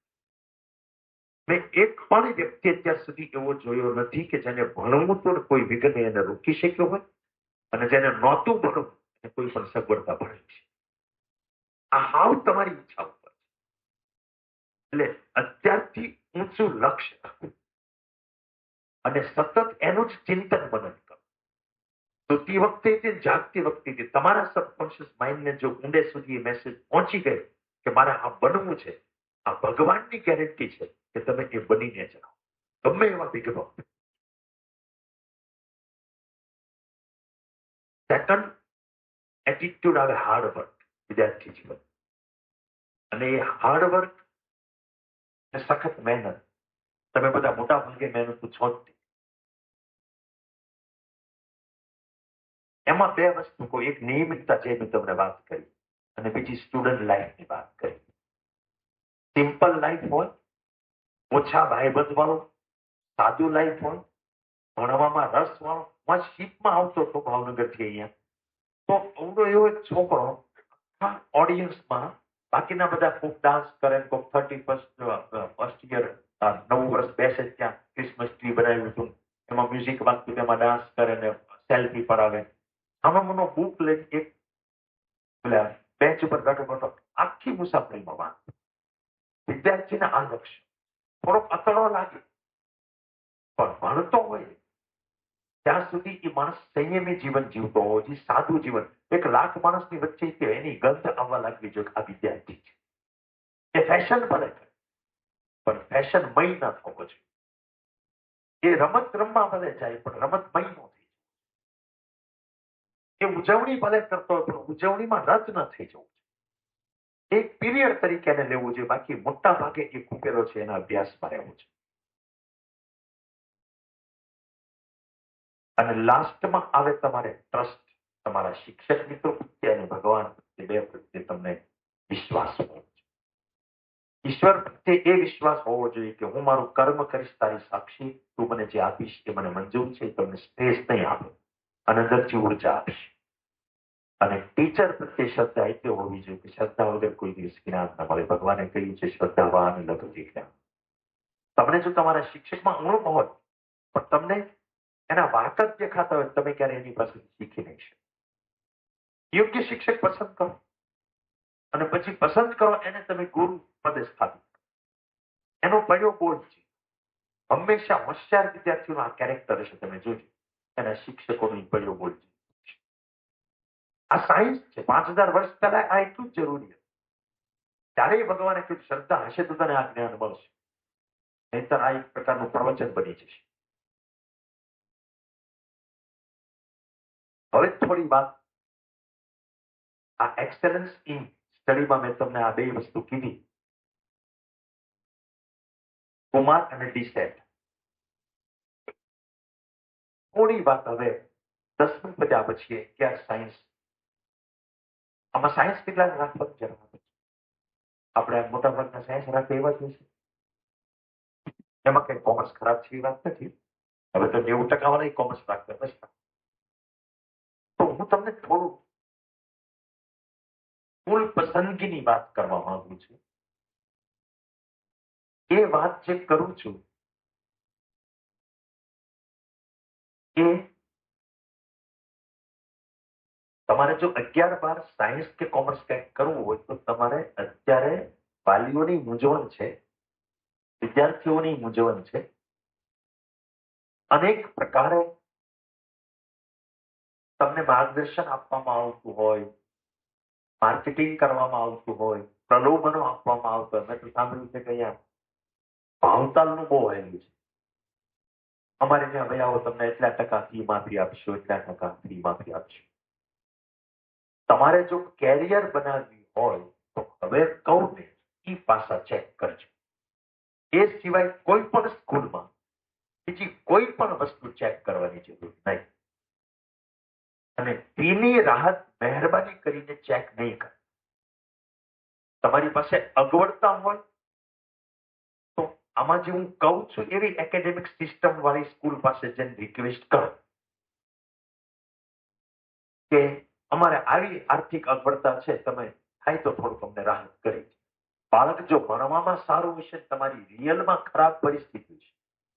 મેં એક પણ વ્યક્તિ અત્યાર સુધી એવો જોયો નથી કે જેને ભણવું તો કોઈ વિઘ્ને એને રોકી શક્યો હોય, અને જેને નહોતું ભણવું એને કોઈ પણ સગવડતા ભણી છે. આ હાવ તમારી ઈચ્છા ઉપર છે. એટલે અત્યારથી ઊંચું લક્ષ્ય રાખવું અને સતત એનું જ ચિંતન મનન કરો. સુતી વખતે તે જાગતી વખતે તમારા સબકોન્શિયસ માઇન્ડને જો ઊંડે સુધી મેસેજ પહોંચી ગયો કે મારે આ બનવું છે, આ ભગવાનની ગેરંટી છે કે તમે એ બનીને જાઓ, ગમે એવા વિઘ્નો. સેકન્ડ, એટીટ્યુડ આવે હાર્ડવર્ક વિદ્યાર્થી જીવન. અને એ હાર્ડવર્ક સખત મહેનત. તમે બધા મોટા ભાગે મહેનત છો જ. એમાં બે વસ્તુ કોઈ, એક નિયમિતતા જે મેં તમને વાત કરી, અને બીજી સ્ટુડન્ટ લાઈફની વાત કરી. સિમ્પલ લાઈફ હોય, ઓછા ભાઈબંધ વાળો, સાદું લાઈફ હોય, ભણવામાં રસ વાળો. હું શીપમાં આવતો હતો ભાવનગરથી અહીંયા, તો અવડો એવો એક છોકરો ઓડિયન્સમાં, બાકીના બધા કોક ડાન્સ કરે, કોક 31st યર નવું વર્ષ બેસે ત્યાં ક્રિસમસ ટ્રી બનાવ્યું હતું, એમાં મ્યુઝિક વાગતું, એમાં ડાન્સ કરે ને સેલ્ફી પડાવે. આમાં બુક લઈને એક બેન્ચ ઉપર બેઠો બેઠો આખી મુસાફરીમાં વાત. વિદ્યાર્થીને આ લક્ષ્ય થોડોક અતડો લાગે, પણ ભણતો હોય ત્યાં સુધી એ માણસ સંયમી જીવન જીવતો હોય છે, સાદું જીવન. 1 લાખ માણસની વચ્ચે એની ગંધ આવવા લાગવી જોઈએ આ વિદ્યાર્થી છે. એ ફેશન ભલે કરે, પણ ફેશનમય ન થવો જોઈએ. એ રમત રમવા ભલે જાય, પણ રમતમય ન થઈ. એ ઉજવણી ભલે કરતો હોય, પણ ઉજવણીમાં રત ન થઈ જવું. એક પીરિયડ તરીકે એને લેવું જોઈએ, બાકી મોટા ભાગે એ કુપેલો છે એના અભ્યાસમાં રહેવું છે. અને લાસ્ટમાં આવે તમારે ટ્રસ્ટ, તમારા શિક્ષક મિત્રો પ્રત્યે અને ભગવાન પ્રત્યે, બે પ્રત્યે તમને વિશ્વાસ હોવો જોઈએ. ઈશ્વર પ્રત્યે એ વિશ્વાસ હોવો જોઈએ કે હું મારું કર્મ કરીશ તારી સાક્ષી, તું મને જે આપીશ એ મને મંજૂર છે, તમને સ્ટ્રેસ નહીં આપે અને અંદરથી ઉર્જા આપીશ. અને ટીચર પ્રત્યે શ્રદ્ધા એટલે હોવી જોઈએ કે શ્રદ્ધા વગર કોઈ દિવસ જ્ઞાન ન મળે. ભગવાને કહ્યું છે શ્રદ્ધાવાન લભતે જ્ઞાન. તમને જો તમારા શિક્ષકમાં ઉણપ હોય, પણ તમને એના વાંક જ દેખાતા હોય, તમે ક્યારે એની પાસેથી શીખી નહીં શકો. યોગ્ય શિક્ષક પસંદ કરો, અને પછી પસંદ કરો એને તમે ગુરુ પદે સ્થાપિત કરો. એનો પડ્યો બોલ છે. હંમેશા હોશિયાર વિદ્યાર્થીઓનો આ કેરેક્ટર હશે, તમે જોજો. એના શિક્ષકોનો પડ્યો બોલ છે. આ સાયન્સ છે. 5000 વર્ષ પહેલા આ એટલું જ જરૂરી હતું. ત્યારે ભગવાને કીધું શ્રદ્ધા હશે તો તને આ જ્ઞાન મળશે, નહીતર આ એક પ્રકારનું પ્રવચન બની જશે. હવે થોડી વાત આ એક્સેલન્સ ઇન સ્ટડીમાં મેં તમને આ બે વસ્તુ કીધી, કુમાર અને ડીસેટ. થોડી વાત હવે 10મી પદ્યા પછી કે સાયન્સ, આમાં સાયન્સ કેટલા રાખવાનું જરૂર આપણે મોટા ભાગના સાયન્સ રાખે એવા જ હશે. એમાં કઈ કોમર્સ ખરાબ છે એ વાત નથી. હવે તો 90% વાળા કોમર્સ રાખતા નથી. તો હું તમને થોડું કુલ પસંદગીની વાત કરવા માંગુ છું. એ વાત જે કરું છું એ તમારે જો 11-12 સાયન્સ કે કોમર્સ કંઈક કરવું હોય તો તમારે અત્યારે વાલીઓની મૂંઝવણ છે, વિદ્યાર્થીઓની મૂંઝવણ છે. અનેક પ્રકારે તમને માર્ગદર્શન આપવામાં આવતું હોય, માર્કેટિંગ કરવામાં આવતું હોય, પ્રલોભનો આપવામાં આવતું હોય. મેં તો સાંભળ્યું છે કે અહીંયા ભાવતાલનું બહુ વહેલું છે. અમારે ત્યાં ભાઈ આવો તમને એટલા ટકા ફી માફી આપશો, એટલા ટકા ફી માફી આપશો. તમારે જો કેરિયર બનાવવી હોય તો હવે કહું ને એ પાસા ચેક કરજો. એ સિવાય કોઈ પણ સ્કૂલમાં બીજી કોઈ પણ વસ્તુ ચેક કરવાની જરૂર નહીં. અને ફીની રાહત મહેરબાની કરીને ચેક નહીં કરો. તમારી પાસે અગવડતા હોય તો આમાં જે હું કહું છું એવી એકેડેમિક સિસ્ટમ વાળી સ્કૂલ પાસે જઈને રિક્વેસ્ટ કરો કે અમારે આવી આર્થિક અગવડતા છે, તમે થાય તો થોડું તમને રાહત કરી. બાળક જો ભણવામાં સારું હશે, તમારી રિયલમાં ખરાબ પરિસ્થિતિ છે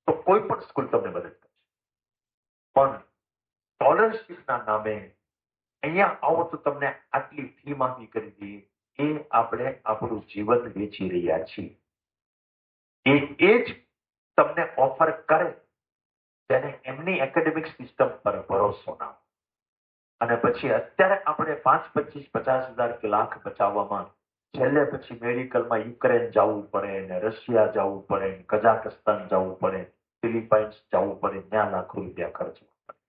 તો કોઈ પણ સ્કૂલ તમને મદદ કરશે. પણ સ્કોલરશીપના નામે અહીંયા આવો તો તમને આટલી ફી માફી કરી દઈએ, એ આપણે આપણું જીવન વેચી રહ્યા છીએ. એ જ તમને ઓફર કરે તેને એમની એકેડેમિક સિસ્ટમ પર ભરોસો ના. અને પછી અત્યારે આપણે 5-25-50 હજાર કે લાખ બચાવવામાં છેલ્લે પછી મેડિકલમાં યુક્રેન જવું પડે ને રશિયા જવું પડે, કઝાકસ્તાન જવું પડે, ફિલિપાઇન્સ જવું પડે, ત્યાં લાખો રૂપિયા ખર્ચવા પડે.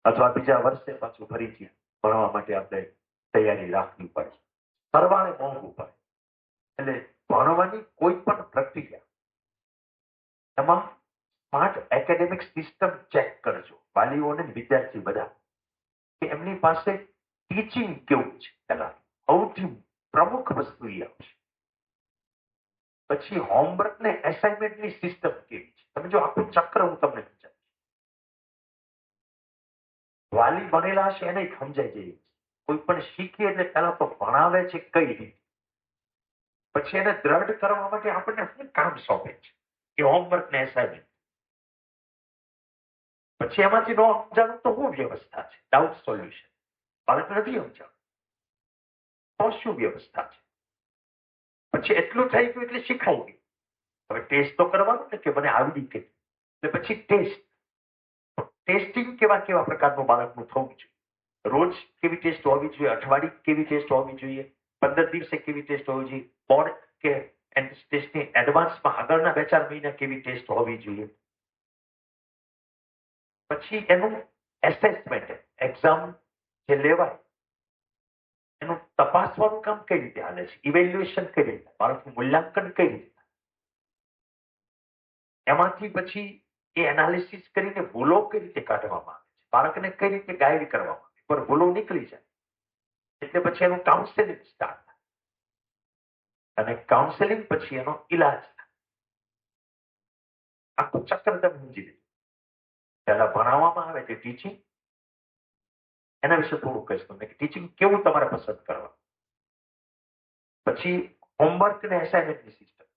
અથવા બીજા વર્ષે પાછું ફરીથી ભણવા માટે આપણે તૈયારી રાખવી પડે. સરવાળે મોંઘું પડે. એટલે ભણવાની કોઈ પણ પ્રક્રિયા એમાં સ્માર્ટ એકેડેમિક સિસ્ટમ ચેક કરજો. વાલીઓને વિદ્યાર્થી બધા કે એમની પાસે ટીચિંગ કેવું છે. પેલા સૌથી પ્રમુખ વસ્તુ એ આવશે. પછી હોમવર્ક ને એસાઇનમેન્ટની સિસ્ટમ કેવી છે. તમે જો આખું ચક્ર હું તમને સમજાવીશ. વાલી બનેલા હશે એને સમજાય જાય. કોઈ પણ શીખીએ એટલે પહેલા તો ભણાવે છે કઈ રીતે, પછી એને દ્રઢ કરવા માટે આપણને શું કામ સોંપે છે એ હોમવર્ક ને એસાઇનમેન્ટ. પછી એમાંથી ન સમજાવું તો શું વ્યવસ્થા છે, ડાઉટ સોલ્યુશન. બાળક નથી સમજાવું તો શું વ્યવસ્થા છે. પછી એટલું થઈ ગયું એટલે શીખાઈ ગયું. હવે ટેસ્ટ તો કરવાનું ને કે મને આવડી ગઈ. એટલે પછી ટેસ્ટિંગ કેવા કેવા પ્રકારનું બાળકનું થવું જોઈએ. રોજ કેવી ટેસ્ટ હોવી જોઈએ, અઠવાડિયે કેવી ટેસ્ટ હોવી જોઈએ, 15 દિવસે કેવી ટેસ્ટ હોવી જોઈએ, બોર્ડ કે ટેસ્ટની એડવાન્સમાં આગળના 2-4 મહિના કેવી ટેસ્ટ હોવી જોઈએ. પછી એનું એસેસમેન્ટ, એક્ઝામ જે લેવાય એનું તપાસવાનું કામ કઈ રીતે હાલે છે, ઇવેલ્યુએશન કઈ રીતે, બાળકનું મૂલ્યાંકન કઈ રીતે, એમાંથી પછી એ એનાલિસિસ કરીને ભૂલો કઈ રીતે કાઢવામાં આવે છે, બાળકને કઈ રીતે ગાઈડ કરવામાં આવે. પર ભૂલો નીકળી જાય એટલે પછી એનું કાઉન્સેલિંગ સ્ટાર્ટ થાય અને કાઉન્સેલિંગ પછી એનો ઈલાજ થાય. આખું ચક્ર તમે સમજી લીધું. પહેલા ભણાવવામાં આવે તે ટીચિંગ, એના વિશે થોડું કહીશ તમને કે ટીચિંગ કેવું તમારે પસંદ કરવા. પછી હોમવર્ક ને એસાઇનમેન્ટની સિસ્ટમ.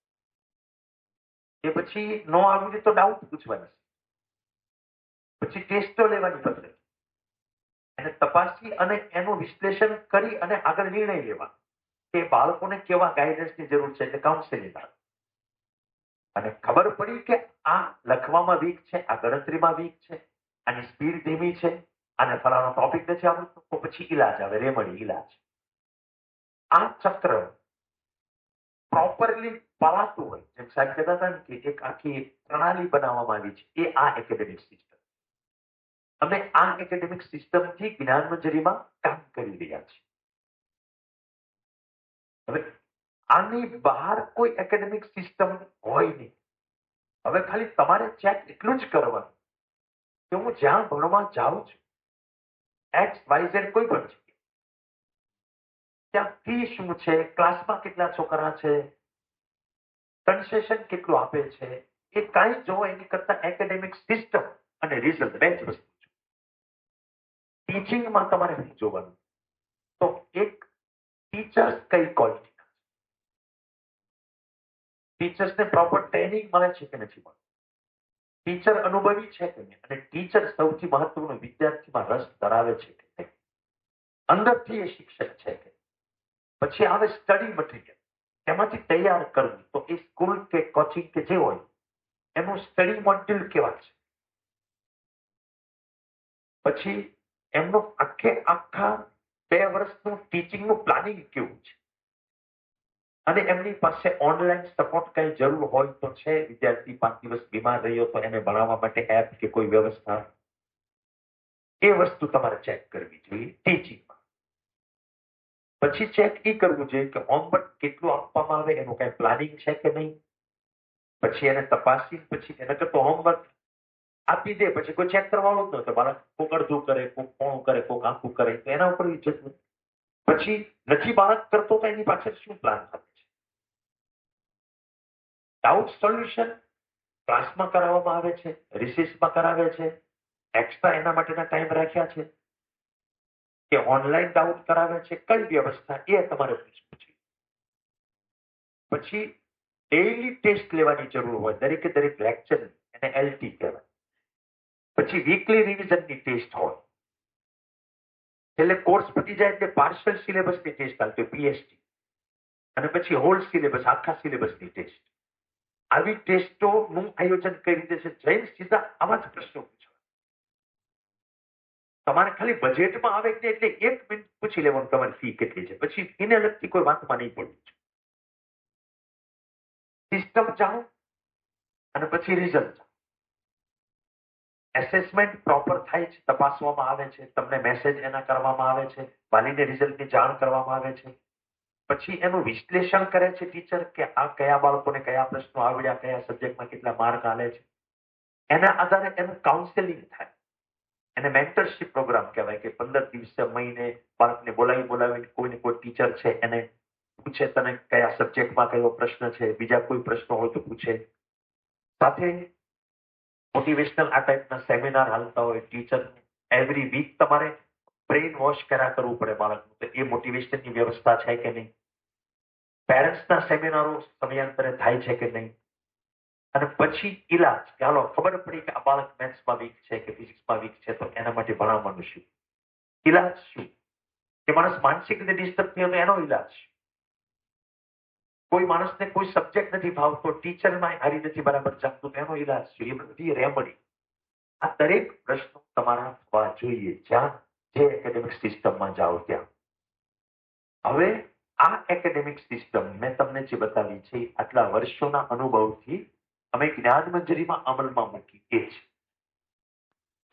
એ પછી નો આવડે તો ડાઉટ પૂછવાની. પછી ટેસ્ટો લેવાની પદ્ધતિ, એને તપાસી અને એનું વિશ્લેષણ કરી અને આગળ નિર્ણય લેવા કે બાળકોને કેવા ગાઈડન્સની જરૂર છે, એટલે કાઉન્સેલિંગ. અને ખબર પડી કે આ લખવામાં વીક છે, આ ગણતરીમાં વીક છે, આની સ્પીડ ધીમી છે, આને ફલાણો ટોપિક નથી આવડતો, તો પછી ઈલાજ આવે, રેમડી ઈલાજ. આ ચક્ર પ્રોપરલી પલાતું હોય, જેમ સાહેબ કહેતા હતા ને કે એક આખી પ્રણાલી બનાવવામાં આવી છે, એ આ એકેડેમિક સિસ્ટમ. અમે આ એકેડેમિક સિસ્ટમથી જ્ઞાનમંજરીમાં કામ કરી રહ્યા છીએ. હવે આની બહાર કોઈ એકેડેમિક સિસ્ટમ હોય નહીં. હવે ખાલી તમારે ચેક એટલું જ કરવાનું કે હું જ્યાં ભણવા જાઉં છું XYZ કોઈ પણ જગ્યાએ ત્યાં ફી શું છે, ક્લાસમાં કેટલા છોકરા છે, કન્સેશન કેટલું આપે છે, એ કાંઈ જોવો એની કરતા એકેડેમિક સિસ્ટમ અને રિઝલ્ટ બે જ વસ્તુ છે. ટીચિંગમાં તમારે નહીં જોવાનું. તો એક ટીચર્સ કઈ ક્વોલિટી, ટીચર્સને પ્રોપર ટ્રેનિંગ મળે છે કે નથી મળતું, ટીચર અનુભવી છે કે નહીં, અને ટીચર સૌથી મહત્વનું વિદ્યાર્થીમાં રસ ધરાવે છે કે નહીં, અંદરથી એ શિક્ષક છે કે. પછી આવે સ્ટડી મટીરિયલ, એમાંથી તૈયાર કરવું. તો એ સ્કૂલ કે કોચિંગ કે જે હોય એનું સ્ટડી મોડ્યુલ કેવા છે, પછી એમનું આખા 2 વર્ષનું ટીચિંગનું પ્લાનિંગ કેવું છે, અને એમની પાસે ઓનલાઈન સપોર્ટ કઈ જરૂર હોય તો છે. વિદ્યાર્થી 5 દિવસ બીમાર રહ્યો તો એને ભણાવવા માટે એપ કે કોઈ વ્યવસ્થા, એ વસ્તુ તમારે ચેક કરવી જોઈએ ટીચિંગમાં. પછી ચેક એ કરવું જોઈએ કે હોમવર્ક કેટલું આપવામાં આવે, એનું કઈ પ્લાનિંગ છે કે નહીં. પછી એને તપાસી, પછી એને કરતો હોમવર્ક આપી દે, પછી કોઈ ચેક કરવાનું જ નહોતું. બાળક કોક અડધું કરે, કોક પોણું કરે, કોક આખું કરે, તો એના ઉપર જતું. પછી નથી બાળક કરતો તો એની પાછળ શું પ્લાન થાય છે. ડાઉટ સોલ્યુશન ક્લાસમાં કરાવવામાં આવે છે, રિસેસમાં કરાવે છે, એક્સ્ટ્રા એના માટેના ટાઈમ રાખ્યા છે, કે ઓનલાઈન ડાઉટ કરાવે છે, કઈ વ્યવસ્થા, એ તમારે પૂછવું છે. પછી ડેઈલી ટેસ્ટ લેવાની જરૂર હોય, દરેકે દરેક લેક્ચર, એને એલટી કહેવાય. પછી વીકલી રિવિઝનની ટેસ્ટ હોય. એટલે કોર્સ પતી જાય એટલે પાર્શિયલ સિલેબસની ટેસ્ટ આવતી હોય, પીએસટી, અને પછી હોલ સિલેબસ, આખા સિલેબસની ટેસ્ટ. આવી ટેસ્ટોનું આયોજન કઈ રીતે છે, જૈન સીધા આવા જ પ્રશ્નો પૂછવા. તમારે ખાલી બજેટમાં આવે કે એટલે 1 મિનિટ પૂછી લેવાનું તમારી ફી કેટલી છે, પછી એને લગતી કોઈ વાતમાં નહીં પડવું છે. સિસ્ટમ જાણો અને પછી રિઝલ્ટ જાણો. એસેસમેન્ટ પ્રોપર થાય છે, તપાસવામાં આવે છે, તમને મેસેજ એના કરવામાં આવે છે, વાલીને રિઝલ્ટની જાણ કરવામાં આવે છે. પછી એનું વિશ્લેષણ કરે છે ટીચર કે આ કયા બાળકોને કયા પ્રશ્નો આવડ્યા, કયા સબ્જેક્ટમાં કેટલા માર્ક આલે છે. એના આધારે એનું કાઉન્સેલિંગ થાય. એને મેન્ટરશિપ પ્રોગ્રામ કહેવાય, કે 15 દિવસે મહિને બાળકને બોલાવીને કોઈને કોઈ ટીચર છે એને પૂછે તને કયા સબ્જેક્ટમાં કયો પ્રશ્ન છે, બીજા કોઈ પ્રશ્નો હોય તો પૂછે. સાથે મોટિવેશનલ આ ટાઈપના સેમિનાર હાલતા હોય. ટીચર એવરી વીક તમારે બ્રેઇન વોશ કર્યા કરવું પડે બાળકનું, તો એ મોટિવેશનની વ્યવસ્થા છે કે નહીં. પેરેન્ટ્સના સેમિનારો સમયાંતરે થાય છે કે નહીં. અને પછી ઇલાજ, કે હાલો ખબર પડી કે આ બાળક મેથ્સમાં વીક છે કે ફિઝિક્સમાં વીક છે, તો એના માટે ભણાવવાનું શું, ઇલાજ શું. કે માણસ માનસિક રીતે ડિસ્ટર્બ થયો તો એનો ઇલાજ. કોઈ માણસને કોઈ સબ્જેક્ટ નથી ભાવતો, ટીચરમાં હારી નથી બરાબર ચાલતું, તો એનો ઇલાજ શું. એ બધી રેમડી. આ દરેક પ્રશ્નો તમારા થવા જોઈએ જ્યાં જે એકેડેમિક સિસ્ટમમાં જાઓ ત્યાં. હવે આ એકેડેમિક સિસ્ટમ મેં તમને જે બતાવી છે, આટલા વર્ષોના અનુભવથી અમે જ્ઞાન મંજરીમાં અમલમાં મૂકી એ છે.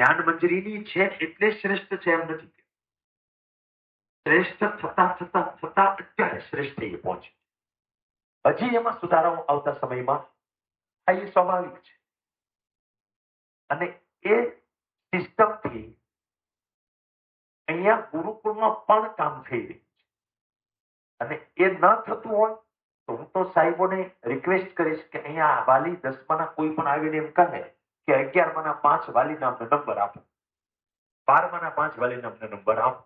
જ્ઞાન મંજરીની છે એટલે શ્રેષ્ઠ છે એમ નથી. શ્રેષ્ઠ થતા અત્યારે શ્રેષ્ઠ એ પહોંચે. હજી એમાં સુધારાઓ આવતા સમયમાં આ એ સ્વાભાવિક છે. અને એ સિસ્ટમથી અહીંયા ગુરુકુળમાં પણ કામ થઈ રહ્યું છે. અને એ ન થતું હોય તો હું તો સાહેબોને રિક્વેસ્ટ કરીશ કે અહીંયા વાલી 10માના કોઈ પણ આવીને એમ કહે કે 11માના 5 વાલીના અમને નંબર આપો, 12માના 5 વાલીના અમને નંબર આપો.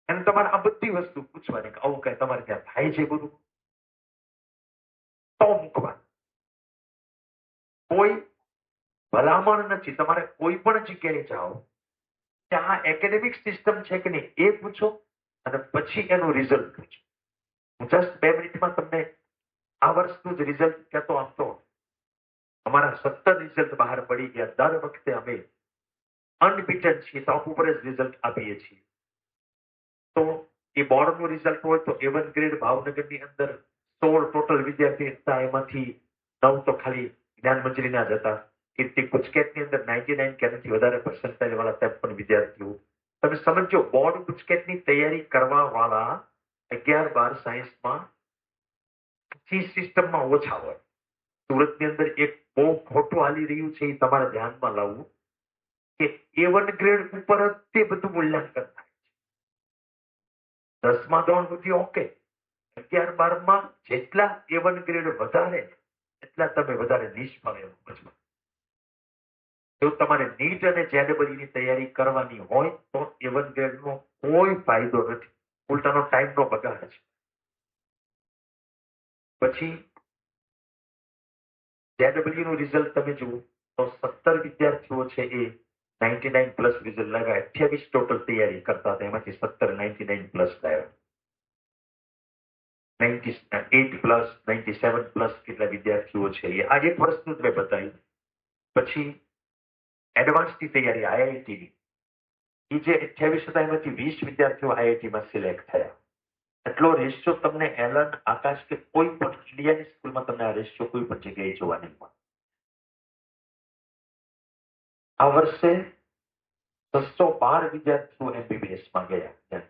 એમ તમારે આ બધી વસ્તુ પૂછવાની કે આવું કઈ તમારે ત્યાં થાય છે ગુરુ, તો મૂકવા. કોઈ ભલામણ નથી. તમારે કોઈ પણ જગ્યાએ જાઓ ત્યાં એકેડેમિક સિસ્ટમ છે કે નહીં એ પૂછો, અને પછી એનું રિઝલ્ટ પૂછો. હું જસ્ટ 2 મિનિટમાં તમને આ વર્ષનું જ રિઝલ્ટ કહેતો આપતો. અમારા 17 રિઝલ્ટ બહાર પડી ગયા. દર વખતે અમે અનબીટન છીએ, ટોપ ઉપર જ રિઝલ્ટ આપીએ છીએ. તો એ બોર્ડનું રિઝલ્ટ હોય તો A1 ગ્રેડ ભાવનગરની અંદર 16 ટોટલ વિદ્યાર્થી હતા, એમાંથી 9 તો ખાલી જ્ઞાન મંજરીના જ હતા. કીર્તિ ગુજકેટની અંદર 99 કે એનાથી વધારે પર્સન્ટાઇલ વાળા 53 વિદ્યાર્થીઓ. તમે સમજો, બોર્ડ ગુજકેટની તૈયારી કરવા વાળા 11-12 સાયન્સમાં સિસ્ટમમાં ઓછા હોય. સુરતની અંદર એક બહુ ખોટું હાલી રહ્યું છે, એ તમારે ધ્યાનમાં લાવવું કે A1 ગ્રેડ ઉપર જ તે બધું મૂલ્યાંકન થાય છે. 10મા ધોરણ સુધી ઓકે, 11-12માં જેટલા A1 ગ્રેડ વધારે એટલા તમે વધારે નિષ્ફળ એવું બચો. જો તમારે નીટ અને JEE ની તૈયારી કરવાની હોય તો A1 ગ્રેડનો કોઈ ફાયદો નથી, ઉલટાનો ટાઈમનો બગાડ છે. પછી JEE નું રિઝલ્ટ તમે જુઓ તો 17 વિદ્યાર્થીઓ છે એ 99 પ્લસ રિઝલ્ટ લાવ્યા. 28 ટોટલ તૈયારી કરતા હતા, એમાંથી 17 99 પ્લસ લાવ્યા. 98 પ્લસ 97 પ્લસ કેટલા વિદ્યાર્થીઓ છે એ આ એક વર્ષનું જ મેં બતાવ્યું. પછી એડવાન્સની તૈયારી IIT ની, એ જે 28 હતા એમાંથી 20 વિદ્યાર્થીઓ IIT માં સિલેક્ટ થયા. એટલો રેશિયો તમને એલન, આકાશ કે કોઈ પણ ઇન્ડિયાની સ્કૂલમાં તમને આ રેશિયો કોઈ પણ જગ્યાએ જોવા નહીં મળે. આ વર્ષે 612 વિદ્યાર્થીઓ MBBS માં ગયા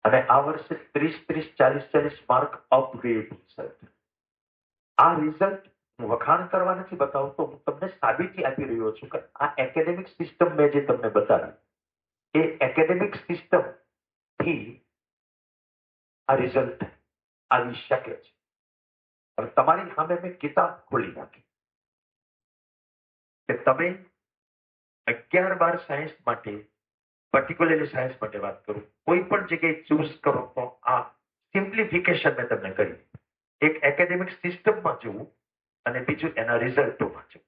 અને આ વર્ષે 30-40 માર્ક અપગ્રેડ રિઝલ્ટ. આ રિઝલ્ટ હું વખાણ કરવા નથી બતાવતો, હું તમને સાબિતી આપી રહ્યો છું કે આ એકેડેમિક સિસ્ટમ મેં જે તમને બતાવી એ એકેડેમિક સિસ્ટમ થી આ રિઝલ્ટ આવી શકે છે. હવે તમારી સામે મેં કિતાબ ખોલી નાખી કે તમે 11-12 સાયન્સ માટે, પર્ટિક્યુલરલી સાયન્સ માટે વાત કરું, કોઈ પણ જગ્યાએ ચૂઝ કરો તો આ સિમ્પ્લિફિકેશન મેં તમને કરી. એક એકેડેમિક સિસ્ટમમાં જવું અને બીજું એના રિઝલ્ટોમાં જવું.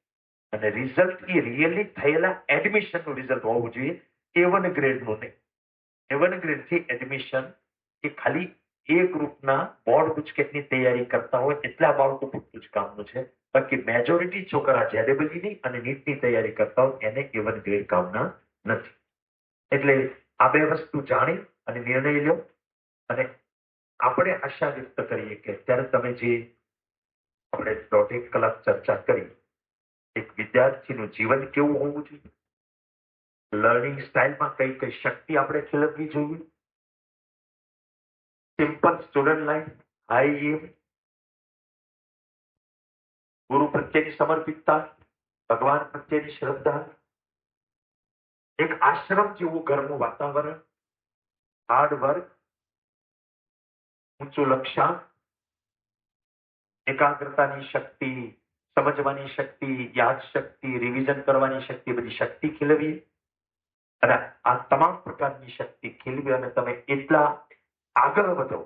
અને રિઝલ્ટ એ રિયલી થયેલા એડમિશનનું રિઝલ્ટ હોવું જોઈએ, A1 ગ્રેડનું નહીં. A1 ગ્રેડથી એડમિશન એ ખાલી એ ગ્રુપના બોર્ડ ગુજકેટની તૈયારી કરતા હોય એટલા બાળકો પૂરતું જ કામનું છે. બાકી મેજોરિટી છોકરા JEE ની અને નીટની તૈયારી કરતા હોય એને A1 ગ્રેડ કામના નથી. એટલે આ બે વસ્તુ જાણી અને નિર્ણય લો. અને આપણે આશા વ્યક્ત કરીએ કે અત્યારે તમે જે આપણે 1.5 કલાક ચર્ચા કરી, એક વિદ્યાર્થીનું જીવન કેવું હોવું જોઈએ, લર્નિંગ સ્ટાઇલમાં કઈ કઈ શક્તિ આપણે ખીલવવી જોઈએ, સિમ્પલ સ્ટુડન્ટ લાઈફ, હાઈ એમ, ગુરુ પ્રત્યેની સમર્પિતતા, ભગવાન પ્રત્યેની શ્રદ્ધા, એક આશ્રમ જેવું ઘરનું વાતાવરણ, હાર્ડ વર્ક, ઊંચું લક્ષ્યાંક, એકાગ્રતાની શક્તિ, સમજવાની શક્તિ, યાદ શક્તિ, રિવિઝન કરવાની શક્તિ, બધી શક્તિ ખીલવી. અને આ તમામ પ્રકારની શક્તિ ખીલવી અને તમે એટલા આગળ વધો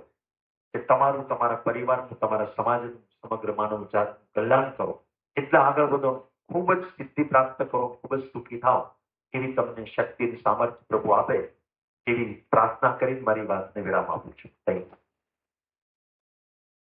કે તમારું, તમારા પરિવારનું, તમારા સમાજનું, સમગ્ર માનવ જાતનું કલ્યાણ કરો. એટલા આગળ વધો, ખૂબ જ સિદ્ધિ પ્રાપ્ત કરો, ખૂબ જ સુખી થાઓ, એવી તમને શક્તિ, સામર્થ્ય પ્રભુ આપે એવી પ્રાર્થના કરી મારી વાતને વિરામ આપું છું. Thank you.